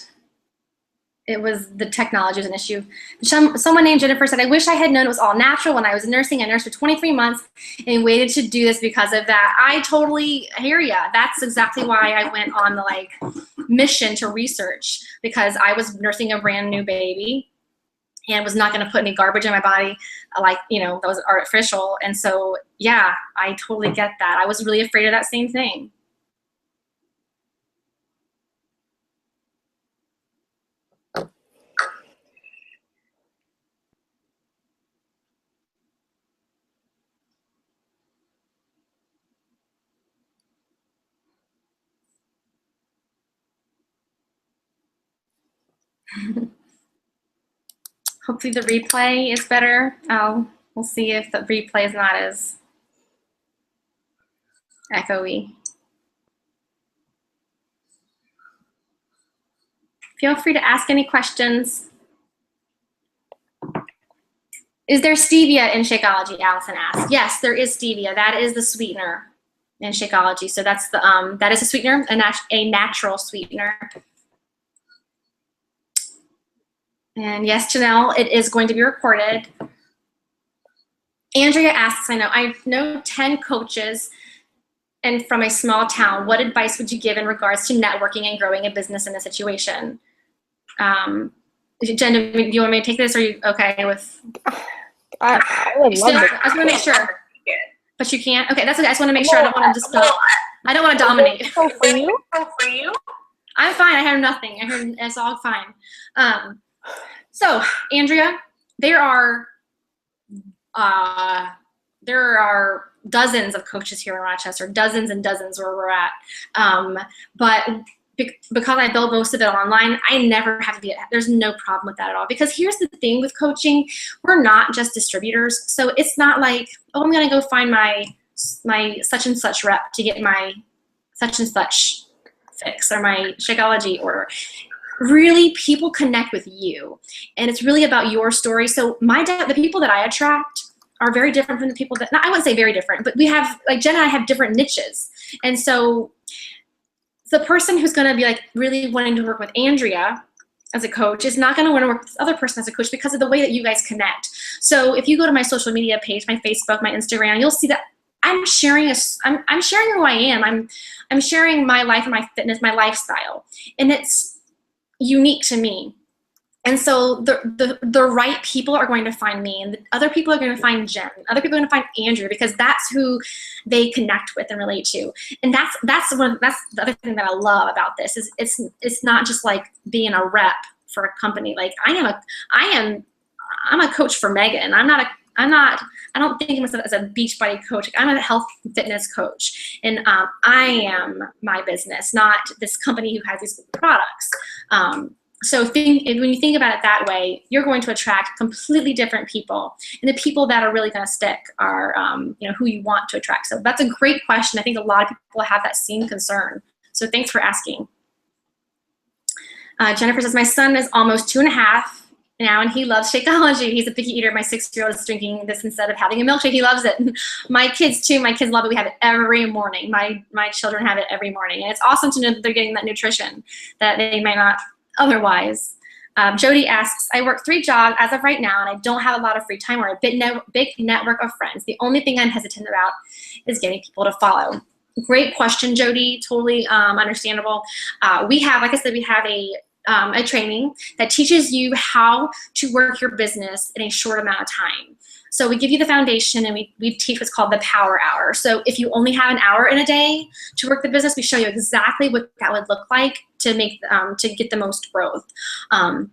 the technology was an issue. Someone named Jennifer said, I wish I had known it was all natural when I was nursing. I nursed for 23 months and waited to do this because of that. I totally hear ya. That's exactly why I went on the mission to research, because I was nursing a brand new baby and was not going to put any garbage in my body, that was artificial. And so, yeah, I totally get that. I was really afraid of that same thing. Hopefully the replay is better. We'll see if the replay is not as echoey. Feel free to ask any questions. Is there stevia in Shakeology? Allison asked. Yes, there is stevia. That is the sweetener in Shakeology. So that's the that is a sweetener, a natural sweetener. And yes, Janelle, it is going to be recorded. Andrea asks, I know 10 coaches and from a small town. What advice would you give in regards to networking and growing a business in this situation? Jen, do you want me to take this, or are you okay with? I would love it. I just want to make sure. But you can't? Okay, that's okay. I just want to make sure. I don't want to just I don't want to dominate. For you? I'm fine. I have nothing. I heard it's all fine. So, Andrea, there are dozens of coaches here in Rochester, dozens and dozens where we're at. But because I build most of it online, I never have to be, there's no problem with that at all. Because here's the thing with coaching, we're not just distributors. So it's not like, oh, I'm gonna go find my such and such rep to get my such and such fix or my Shakeology order. Really, people connect with you, and it's really about your story. So the people that I attract are very different from the people that, I wouldn't say very different, but we have, like Jen and I have different niches. And so the person who's going to be really wanting to work with Andrea as a coach is not going to want to work with this other person as a coach because of the way that you guys connect. So if you go to my social media page, my Facebook, my Instagram, you'll see that I'm sharing I'm sharing who I am. I'm sharing my life and my fitness, my lifestyle, and it's unique to me. And so the right people are going to find me, and the other people are going to find Jen. Other people are going to find Andrew, because that's who they connect with and relate to. And that's the other thing that I love about this is it's not just like being a rep for a company. Like I'm a coach for Meghan. I don't think of myself as a Beachbody coach. I'm a health and fitness coach, and I am my business, not this company who has these products. So when you think about it that way, you're going to attract completely different people, and the people that are really going to stick are, who you want to attract. So that's a great question. I think a lot of people have that same concern. So thanks for asking. Jennifer says, my son is almost 2.5 now, and he loves Shakeology. He's a picky eater. My 6-year-old is drinking this instead of having a milkshake. He loves it. My kids too. My kids love it. We have it every morning. My children have it every morning, and it's awesome to know that they're getting that nutrition that they might not otherwise. Jody asks, I work 3 jobs as of right now, and I don't have a lot of free time or a big network of friends. The only thing I'm hesitant about is getting people to follow. Great question, Jody. Totally understandable. We have, like I said, we have a training that teaches you how to work your business in a short amount of time. So we give you the foundation, and we teach what's called the power hour. So if you only have an hour in a day to work the business, we show you exactly what that would look like to make to get the most growth. And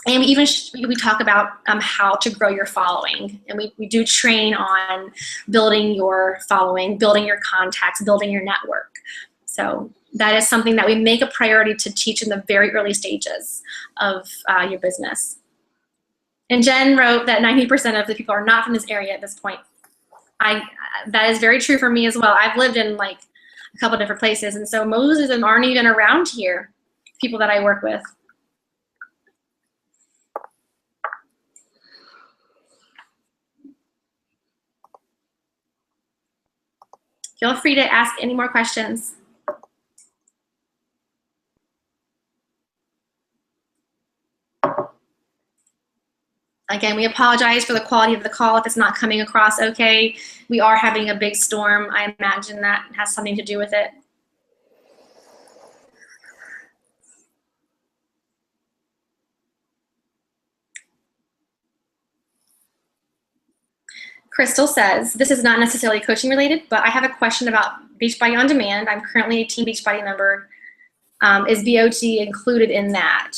we talk about how to grow your following, and we do train on building your following, building your contacts, building your network. So that is something that we make a priority to teach in the very early stages of your business. And Jen wrote that 90% of the people are not from this area at this point. That is very true for me as well. I've lived in like a couple different places, and so most of them aren't even around here, people that I work with. Feel free to ask any more questions. Again, we apologize for the quality of the call if it's not coming across okay. We are having a big storm. I imagine that has something to do with it. Crystal says, this is not necessarily coaching related, but I have a question about Beachbody On Demand. I'm currently a Team Beachbody member. Is BOT included in that?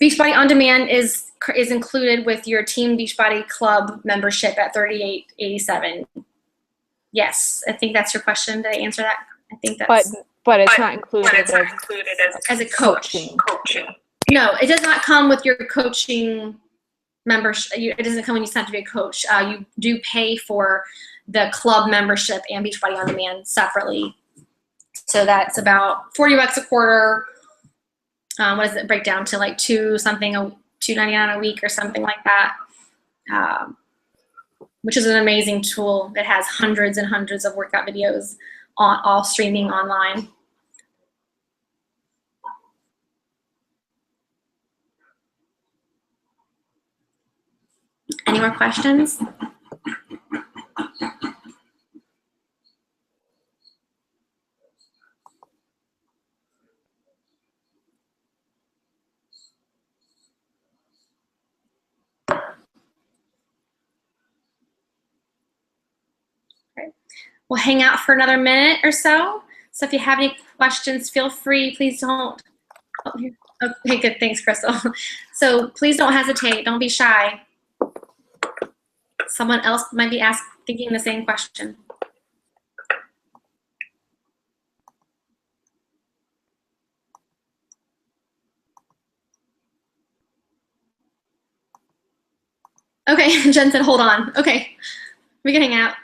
Beachbody On Demand is included with your Team Beachbody Club membership at $38.87. Yes, I think that's your question. Did I answer that? I think that's. But it's not included as a coach. Coaching. No, it does not come with your coaching membership. It doesn't come when you sign up to be a coach. You do pay for the club membership and Beachbody On Demand separately. So that's about $40 a quarter. What does it break down to? Like $2.99 a week or something like that, which is an amazing tool. It has hundreds and hundreds of workout videos all streaming online. Any more questions? We'll hang out for another minute or so. So if you have any questions, feel free. Please don't. Oh, here. Okay, good. Thanks, Crystal. So please don't hesitate. Don't be shy. Someone else might be thinking the same question. Okay, Jen said, hold on. Okay, we can hang out.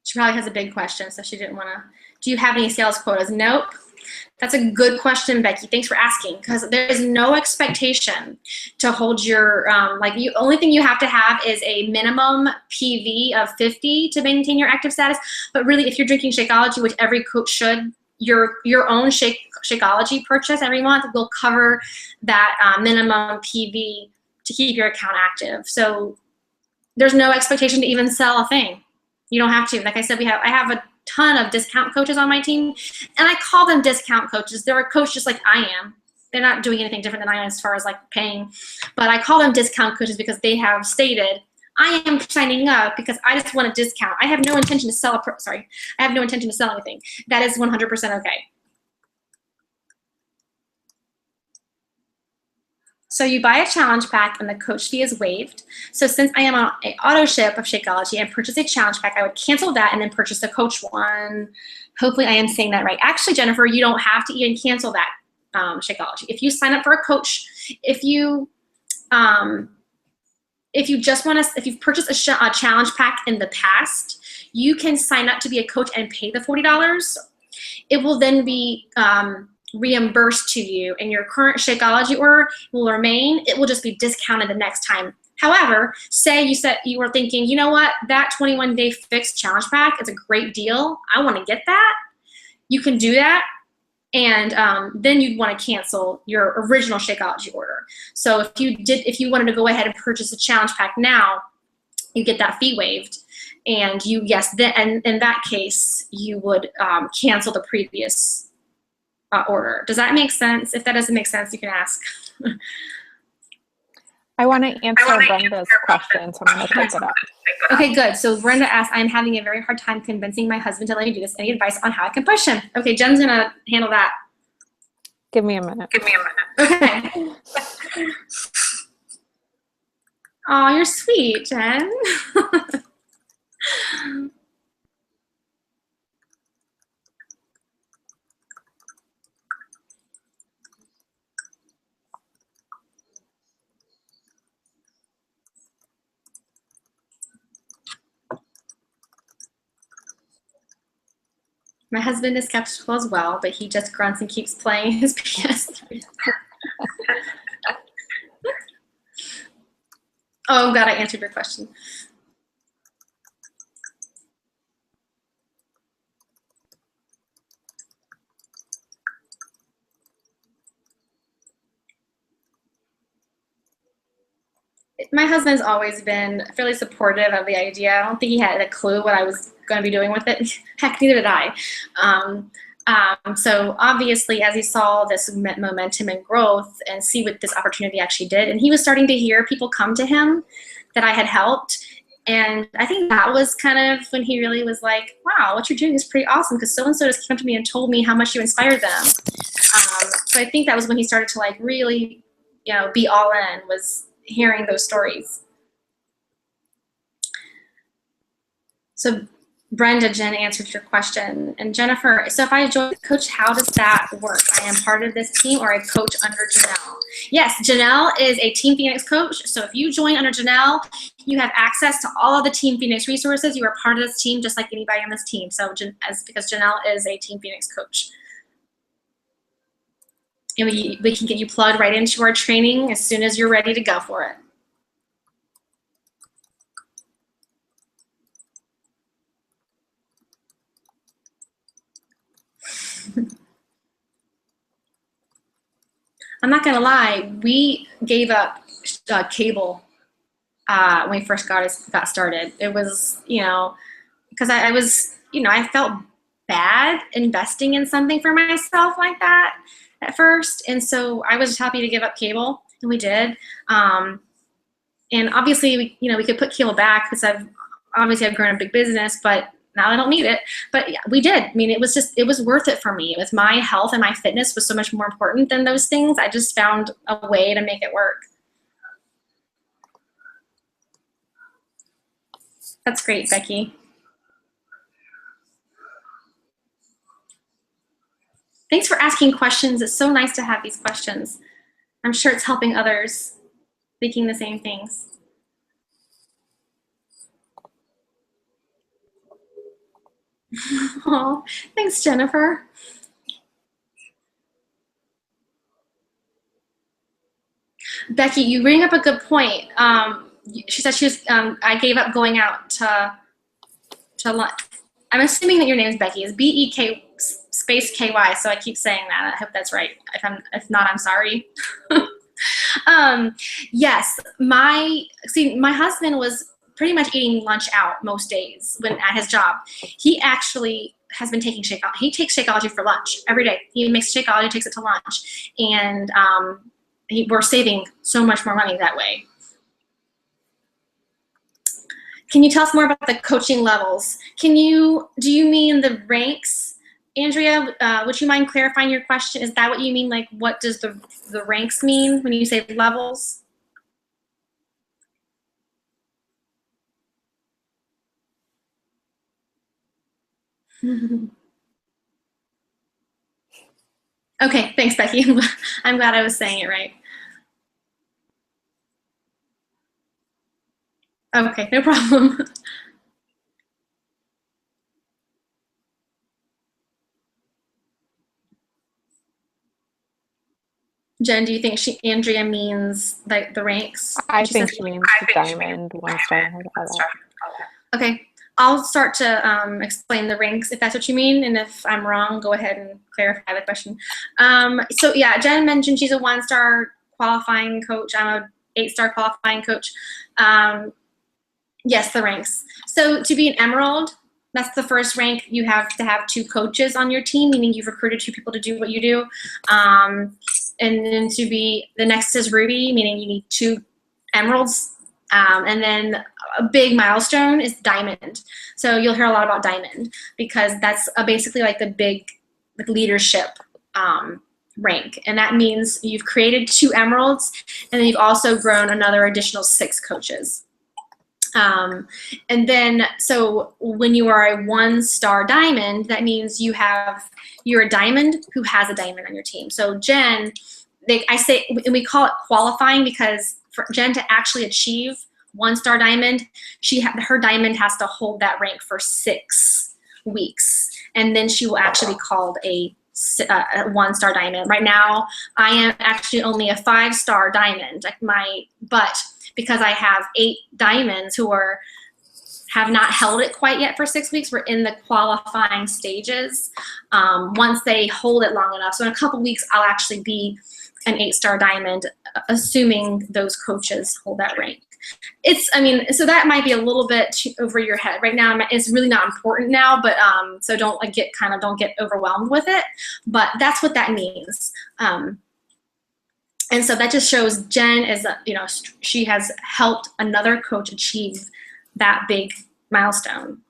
She probably has a big question, so she didn't want to. Do you have any sales quotas? Nope. That's a good question, Becky. Thanks for asking, because there is no expectation to hold your, only thing you have to have is a minimum PV of 50 to maintain your active status. But really, if you're drinking Shakeology, which every coach should, your own Shakeology purchase every month will cover that minimum PV to keep your account active. So there's no expectation to even sell a thing. You don't have to. Like I said, I have a ton of discount coaches on my team, and I call them discount coaches. They're a coach just like I am. They're not doing anything different than I am as far as like paying, but I call them discount coaches because they have stated, I am signing up because I just want a discount. I have no intention to sell I have no intention to sell anything. That is 100% okay. So you buy a challenge pack and the coach fee is waived. So since I am on an auto ship of Shakeology and purchase a challenge pack, I would cancel that and then purchase the coach one. Hopefully I am saying that right. Actually, Jennifer, you don't have to even cancel that Shakeology. If you sign up for a coach, if you just want to, if you've purchased a challenge pack in the past, you can sign up to be a coach and pay the $40. It will then be reimbursed to you, and your current Shakeology order will remain. It will just be discounted the next time. However, say you were thinking, you know what, that 21-day fixed challenge pack is a great deal. I want to get that. You can do that, and then you'd want to cancel your original Shakeology order. So if you wanted to go ahead and purchase a challenge pack now, you get that fee waived, and then in that case, you would cancel the previous order. Does that make sense? If that doesn't make sense, you can ask. I want to answer Brenda's question, so I'm going to type it up. Okay, good. So Brenda asked, I'm having a very hard time convincing my husband to let me do this. Any advice on how I can push him? Okay, Jen's going to handle that. Give me a minute. Okay. Oh, you're sweet, Jen. My husband is skeptical as well, but he just grunts and keeps playing his PS3. Oh, I'm glad I answered your question. My husband's always been fairly supportive of the idea. I don't think he had a clue what I was going to be doing with it. Heck, neither did I. So obviously, as he saw this momentum and growth and see what this opportunity actually did, and he was starting to hear people come to him that I had helped. And I think that was kind of when he really was like, wow, what you're doing is pretty awesome, because so-and-so just came up to me and told me how much you inspired them. So I think that was when he started to like really, be all in, was hearing those stories. So Brenda, Jen answered your question. And Jennifer, so if I join the coach, how does that work? I am part of this team, or I coach under Janelle? Yes, Janelle is a Team Phoenix coach. So if you join under Janelle, you have access to all of the Team Phoenix resources. You are part of this team just like anybody on this team. So because Janelle is a Team Phoenix coach. And we can get you plugged right into our training as soon as you're ready to go for it. I'm not gonna lie, we gave up cable when we first got started. It was, because I was, I felt bad investing in something for myself like that at first, and so I was happy to give up cable, and we did. And obviously, we could put cable back because I've grown a big business, but now I don't need it. But yeah, we did. I mean, it was worth it for me. It was my health and my fitness was so much more important than those things. I just found a way to make it work. That's great, Becky. Thanks for asking questions. It's so nice to have these questions. I'm sure it's helping others thinking the same things. Oh, thanks, Jennifer. Becky, you bring up a good point. She said she was, I gave up going out to lunch. I'm assuming that your name is Becky. It's B-E-K space K-Y, so I keep saying that. I hope that's right. If not, I'm sorry. Yes, my husband was pretty much eating lunch out most days when at his job. He actually has been taking Shakeology. He takes Shakeology for lunch every day. He makes Shakeology, takes it to lunch, and we're saving so much more money that way. Can you tell us more about the coaching levels? Do you mean the ranks? Andrea, would you mind clarifying your question? Is that what you mean? Like, what does the ranks mean when you say levels? Okay, thanks, Becky. I'm glad I was saying it right. Okay, no problem. Jen, do you think Andrea means like the ranks? I think she means diamond, 1-star, all that. Okay, I'll start to explain the ranks if that's what you mean, and if I'm wrong, go ahead and clarify the question. So yeah, Jen mentioned she's a 1-star qualifying coach. I'm a 8-star qualifying coach. Yes, the ranks. So to be an emerald, that's the first rank. You have to have 2 coaches on your team, meaning you've recruited 2 people to do what you do. And then to be, the next is ruby, meaning you need 2 emeralds. And then a big milestone is diamond. So you'll hear a lot about diamond because that's basically like the big leadership rank. And that means you've created 2 emeralds, and then you've also grown another additional 6 coaches. And then, so when you are a 1-star diamond, that means you're a diamond who has a diamond on your team. So Jen, I say, and we call it qualifying because for Jen to actually achieve 1-star diamond, her diamond has to hold that rank for 6 weeks. And then she will actually be called a 1-star diamond. Right now, I am actually only a 5-star diamond. But because I have 8 diamonds who have not held it quite yet for 6 weeks, we're in the qualifying stages. Once they hold it long enough, so in a couple weeks, I'll actually be an 8-star diamond, assuming those coaches hold that rank. So that might be a little bit over your head right now. It's really not important now, but so don't get overwhelmed with it. But that's what that means. And so that just shows Jen is, she has helped another coach achieve that big milestone.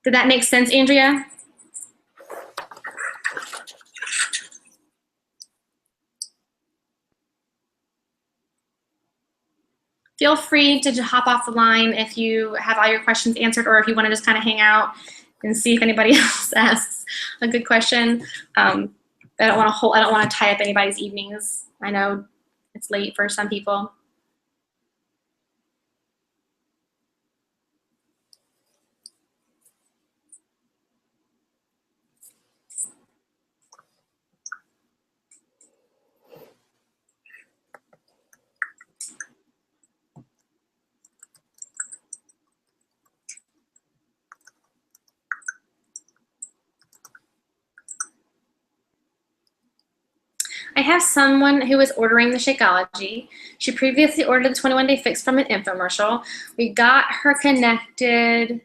Did that make sense, Andrea? Feel free to just hop off the line if you have all your questions answered, or if you want to just kind of hang out and see if anybody else asks a good question. I don't want to tie up anybody's evenings. I know it's late for some people. I have someone who is ordering the Shakeology. She previously ordered the 21-day fix from an infomercial. We got her connected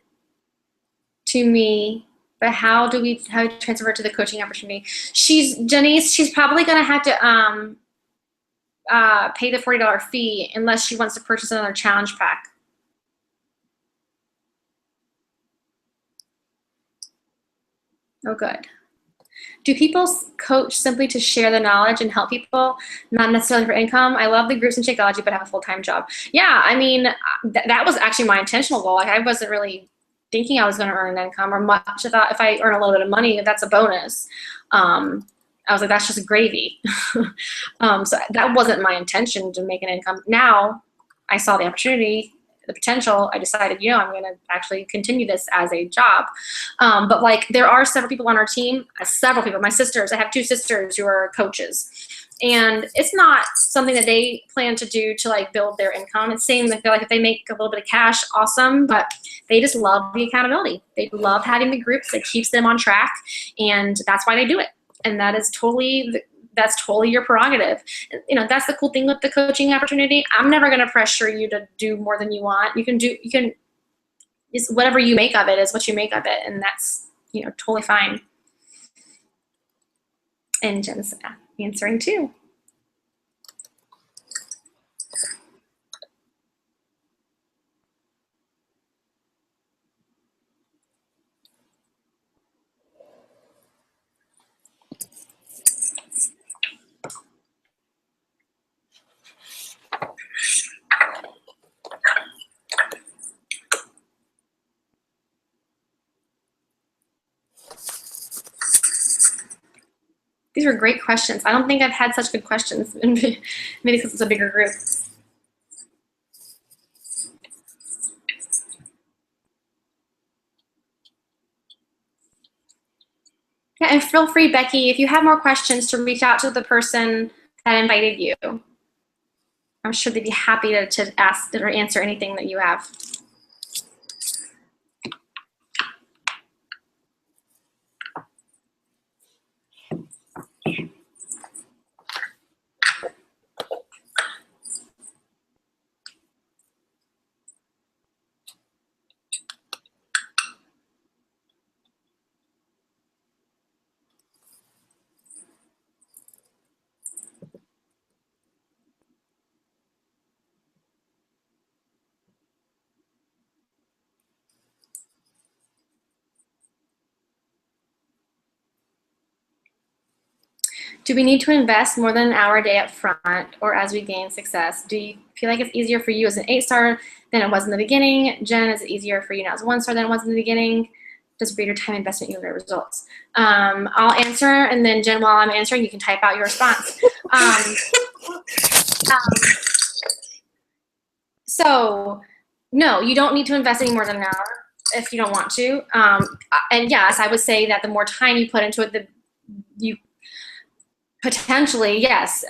to me, but how do we transfer her to the coaching opportunity? Janice, she's probably gonna have to pay the $40 fee unless she wants to purchase another challenge pack. Oh, good. Do people coach simply to share the knowledge and help people, not necessarily for income? I love the groups in Shakeology, but have a full-time job. Yeah, I mean, that was actually my intentional goal. Like, I wasn't really thinking I was going to earn an income or much. I thought if I earn a little bit of money, that's a bonus. I was like, that's just gravy. So that wasn't my intention to make an income. Now I saw the opportunity. the potential, I decided, you know, I'm going to actually continue this as a job. But like, there are several people on our team, several people, my sisters, I have 2 sisters who are coaches. And it's not something that they plan to do to like build their income. It's saying that like if they make a little bit of cash, awesome, but they just love the accountability. They love having the groups that keeps them on track, and that's why they do it. And that is totally your prerogative. You know, that's the cool thing with the coaching opportunity. I'm never going to pressure you to do more than you want. It's whatever you make of it is what you make of it, and that's, you know, totally fine. And Jen's answering too. These were great questions. I don't think I've had such good questions. Maybe because it's a bigger group. Yeah, and feel free, Becky, if you have more questions, to reach out to the person that invited you. I'm sure they'd be happy to ask or answer anything that you have. Do we need to invest more than an hour a day up front or as we gain success? Do you feel like it's easier for you as an 8-star than it was in the beginning? Jen, is it easier for you now as a 1-star than it was in the beginning? Does greater time investment yield greater results? I'll answer, and then Jen, while I'm answering, you can type out your response. So no, you don't need to invest any more than an hour if you don't want to. And yes, I would say that the more time you put into it, you potentially, yes,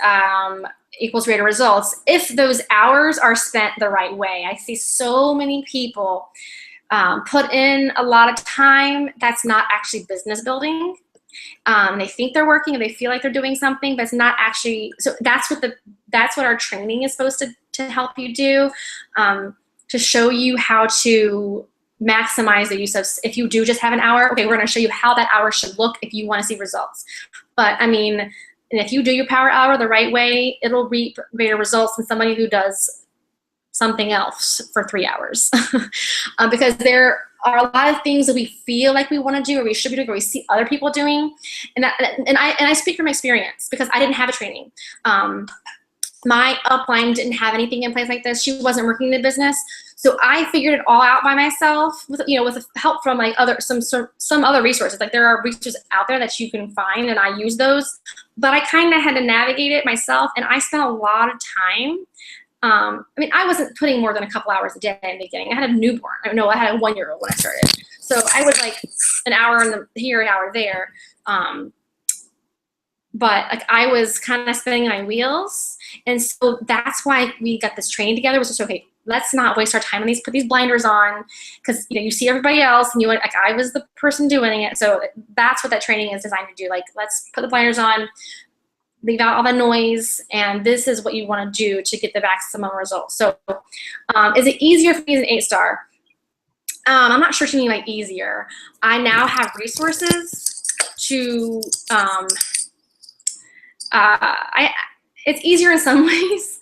equals greater results if those hours are spent the right way. I see so many people put in a lot of time that's not actually business building. They think they're working and they feel like they're doing something, but it's not actually. So that's what our training is supposed to help you do, to show you how to maximize the use of. If you do just have an hour, okay, we're going to show you how that hour should look if you want to see results. But I mean, and if you do your power hour the right way, it'll reap greater results than somebody who does something else for 3 hours. Because there are a lot of things that we feel like we want to do, or we should be doing, or we see other people doing. And I speak from experience because I didn't have a training. My upline didn't have anything in place like this. She wasn't working in the business. So I figured it all out by myself with help from like some other resources. Like there are resources out there that you can find, and I use those, but I kind of had to navigate it myself, and I spent a lot of time. I mean, I wasn't putting more than a couple hours a day in the beginning. I had a newborn. No, I had a 1-year-old when I started. So I was like an hour here, an hour there. But like I was kind of spinning my wheels. And so that's why we got this training together, was just, okay, let's not waste our time on these, put these blinders on, because you see everybody else, and like I was the person doing it. So that's what that training is designed to do. Like, let's put the blinders on, leave out all the noise, and this is what you want to do to get the maximum results. So is it easier for me as an 8-star? I'm not sure what you mean by easier. I now have resources to it's easier in some ways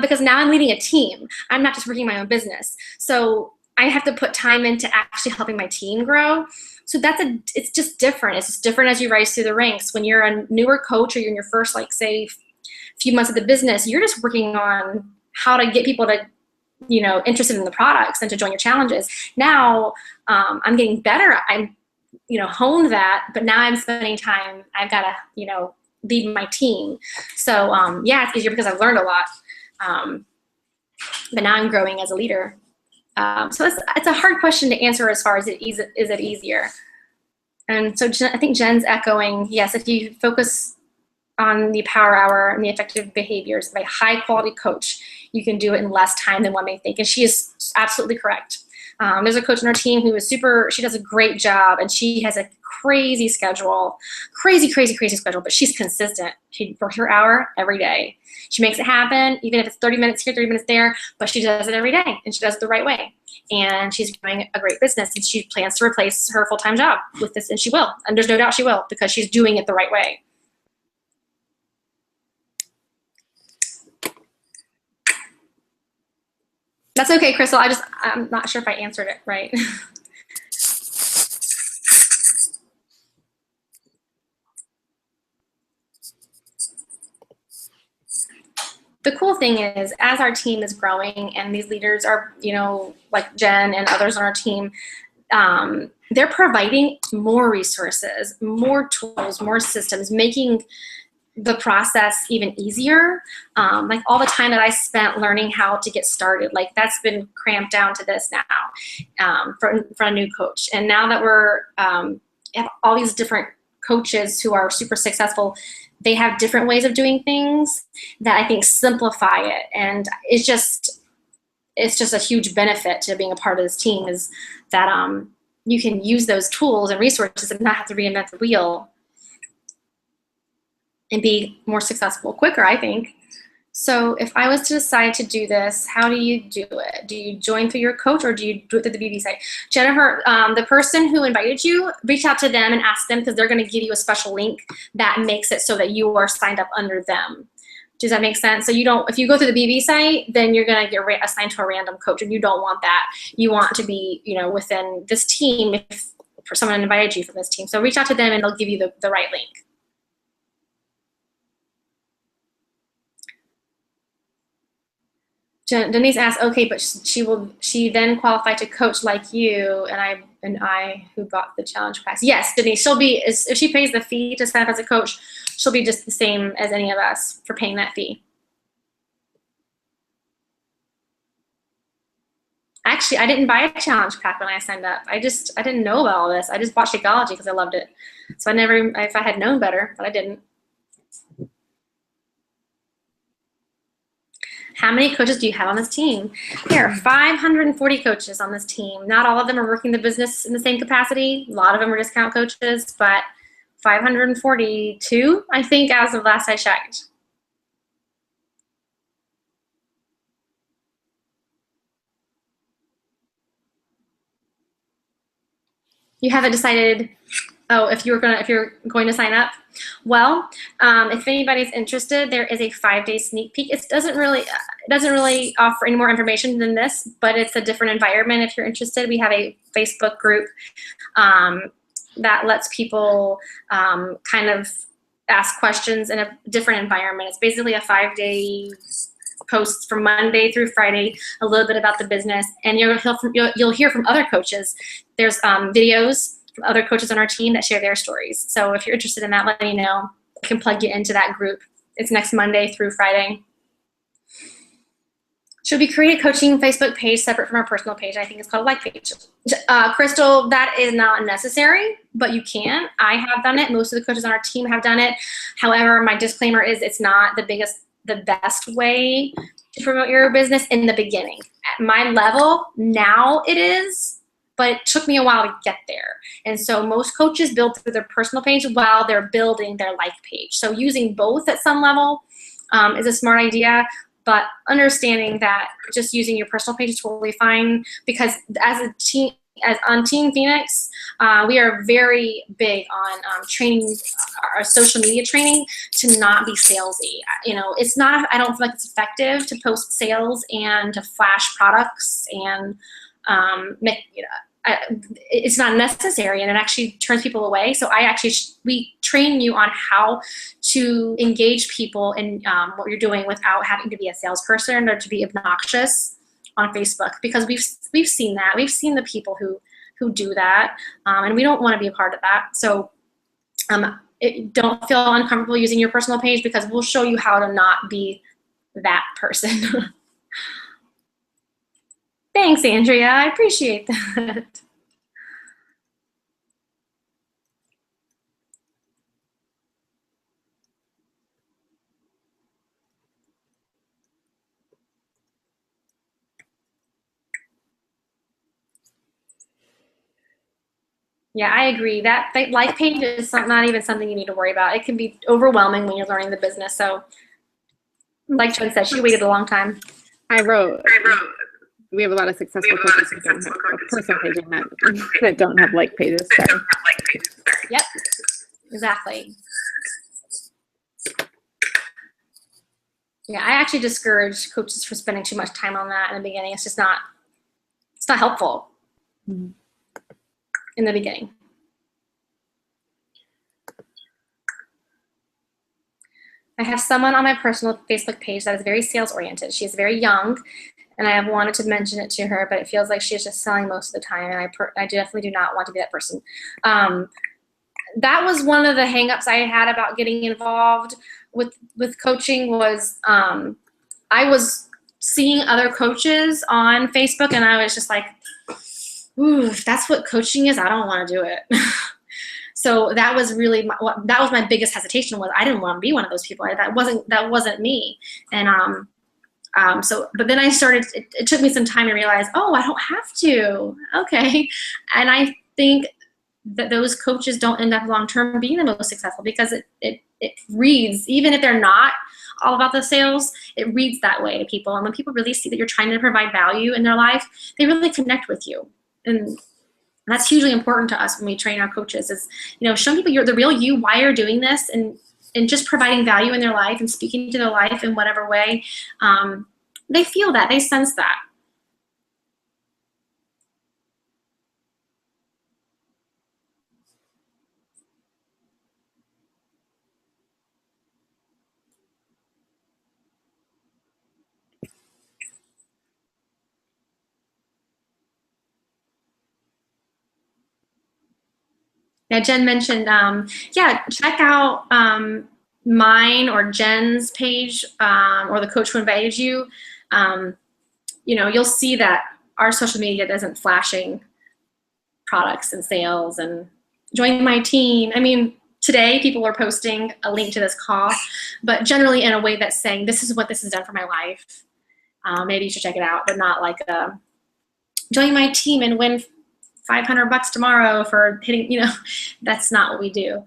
because now I'm leading a team. I'm not just working my own business. So I have to put time into actually helping my team grow. So it's just different. It's just different as you rise through the ranks. When you're a newer coach, or you're in your first, like, say, few months of the business, you're just working on how to get people to, interested in the products and to join your challenges. Now I'm getting better. I'm, honed that, but now I'm spending time. I've got to, lead my team. So yeah, it's easier because I've learned a lot. But now I'm growing as a leader. So it's a hard question to answer as far as is it easier. And so I think Jen's echoing, yes, if you focus on the power hour and the effective behaviors of a high quality coach, you can do it in less time than one may think. And she is absolutely correct. There's a coach on our team who is she does a great job, and she has a crazy schedule, crazy schedule, but she's consistent. She works her hour every day. She makes it happen, even if it's 30 minutes here, 30 minutes there, but she does it every day, and she does it the right way. And she's growing a great business, and she plans to replace her full-time job with this, and she will. And there's no doubt she will, because she's doing it the right way. That's okay, Crystal. I'm not sure if I answered it right. The cool thing is, as our team is growing and these leaders are, like Jen and others on our team, they're providing more resources, more tools, more systems, making the process even easier. Like all the time that I spent learning how to get started, like that's been cramped down to this now for a new coach. And now that we're have all these different coaches who are super successful, they have different ways of doing things that I think simplify it. And it's just a huge benefit to being a part of this team, is that you can use those tools and resources and not have to reinvent the wheel and be more successful quicker, I think. So if I was to decide to do this, how do you do it? Do you join through your coach, or do you do it through the BB site? Jennifer, the person who invited you, reach out to them and ask them, because they're going to give you a special link that makes it so that you are signed up under them. Does that make sense? So if you go through the BB site, then you're going to get assigned to a random coach, and you don't want that. You want to be, within this team, if someone invited you from this team. So reach out to them, and they'll give you the right link. Denise asked, okay, but she then qualify to coach like you and I who bought the challenge class? Yes, Denise, if she pays the fee to sign up as a coach, she'll be just the same as any of us for paying that fee. Actually, I didn't buy a challenge pack when I signed up. I didn't know about all this. I just bought Shakeology because I loved it. So if I had known better, but I didn't. How many coaches do you have on this team? There are 540 coaches on this team. Not all of them are working the business in the same capacity. A lot of them are discount coaches, but 542, I think, as of last I checked. You haven't decided, if you're going to sign up? Well, if anybody's interested, there is a 5-day sneak peek. It doesn't really offer any more information than this, but it's a different environment. If you're interested, we have a Facebook group that lets people kind of ask questions in a different environment. It's basically a 5-day post from Monday through Friday, a little bit about the business, and you'll hear from other coaches. There's videos from other coaches on our team that share their stories. So if you're interested in that, let me know. I can plug you into that group. It's next Monday through Friday. Should we create a coaching Facebook page separate from our personal page? I think it's called a like page. Crystal, that is not necessary, but you can. I have done it. Most of the coaches on our team have done it. However, my disclaimer is it's not the best way to promote your business in the beginning. At my level, now it is, but it took me a while to get there. And so most coaches build through their personal page while they're building their like page. So using both at some level is a smart idea, but understanding that just using your personal page is totally fine, because as a team, on Team Phoenix, we are very big on training, our social media training, to not be salesy. It's not, I don't feel like it's effective to post sales and to flash products and it's not necessary, and it actually turns people away. So we train you on how to engage people in what you're doing without having to be a salesperson or to be obnoxious on Facebook, because we've seen that. We've seen the people who do that, and we don't want to be a part of that. So don't feel uncomfortable using your personal page, because we'll show you how to not be that person. Thanks, Andrea. I appreciate that. Yeah, I agree. That life page is not even something you need to worry about. It can be overwhelming when you're learning the business. So, like Jen said, she waited a long time. I wrote. We have a lot of successful coaches who don't have a personal page that don't have like pages. Sorry. Yep, exactly. Yeah, I actually discourage coaches for spending too much time on that in the beginning. It's just not. It's not helpful. Mm-hmm. In the beginning. I have someone on my personal Facebook page that is very sales oriented. She is very young, and I have wanted to mention it to her, but it feels like she is just selling most of the time, and I definitely do not want to be that person. That was one of the hangups I had about getting involved with coaching was I was seeing other coaches on Facebook, and I was just like, ooh, if that's what coaching is, I don't want to do it. So that was really that was my biggest hesitation was I didn't want to be one of those people. That wasn't me. And but then I started. It took me some time to realize, oh, I don't have to. Okay, and I think that those coaches don't end up long term being the most successful because it reads, even if they're not all about the sales, it reads that way to people. And when people really see that you're trying to provide value in their life, they really connect with you. And that's hugely important to us when we train our coaches is, showing people you're the real you, why you're doing this, and just providing value in their life and speaking to their life in whatever way. They feel that, they sense that. Yeah, Jen mentioned, check out mine or Jen's page or the coach who invited you. You'll see that our social media isn't flashing products and sales and join my team. I mean, today people are posting a link to this call, but generally in a way that's saying, this is what this has done for my life. Maybe you should check it out, but not like join my team and win $500 tomorrow for hitting, that's not what we do.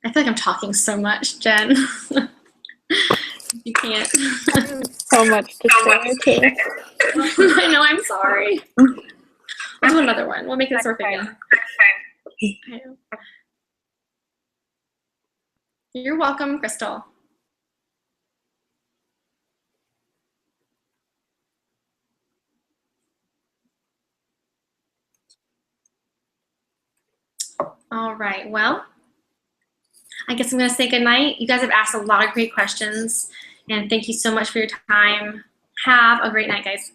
I feel like I'm talking so much, Jen. You can't. So much to say too. I know, I'm sorry. We'll do another one. We'll make this work again. I know. You're welcome, Crystal. All right, well, I guess I'm going to say goodnight. You guys have asked a lot of great questions, and thank you so much for your time. Have a great night, guys.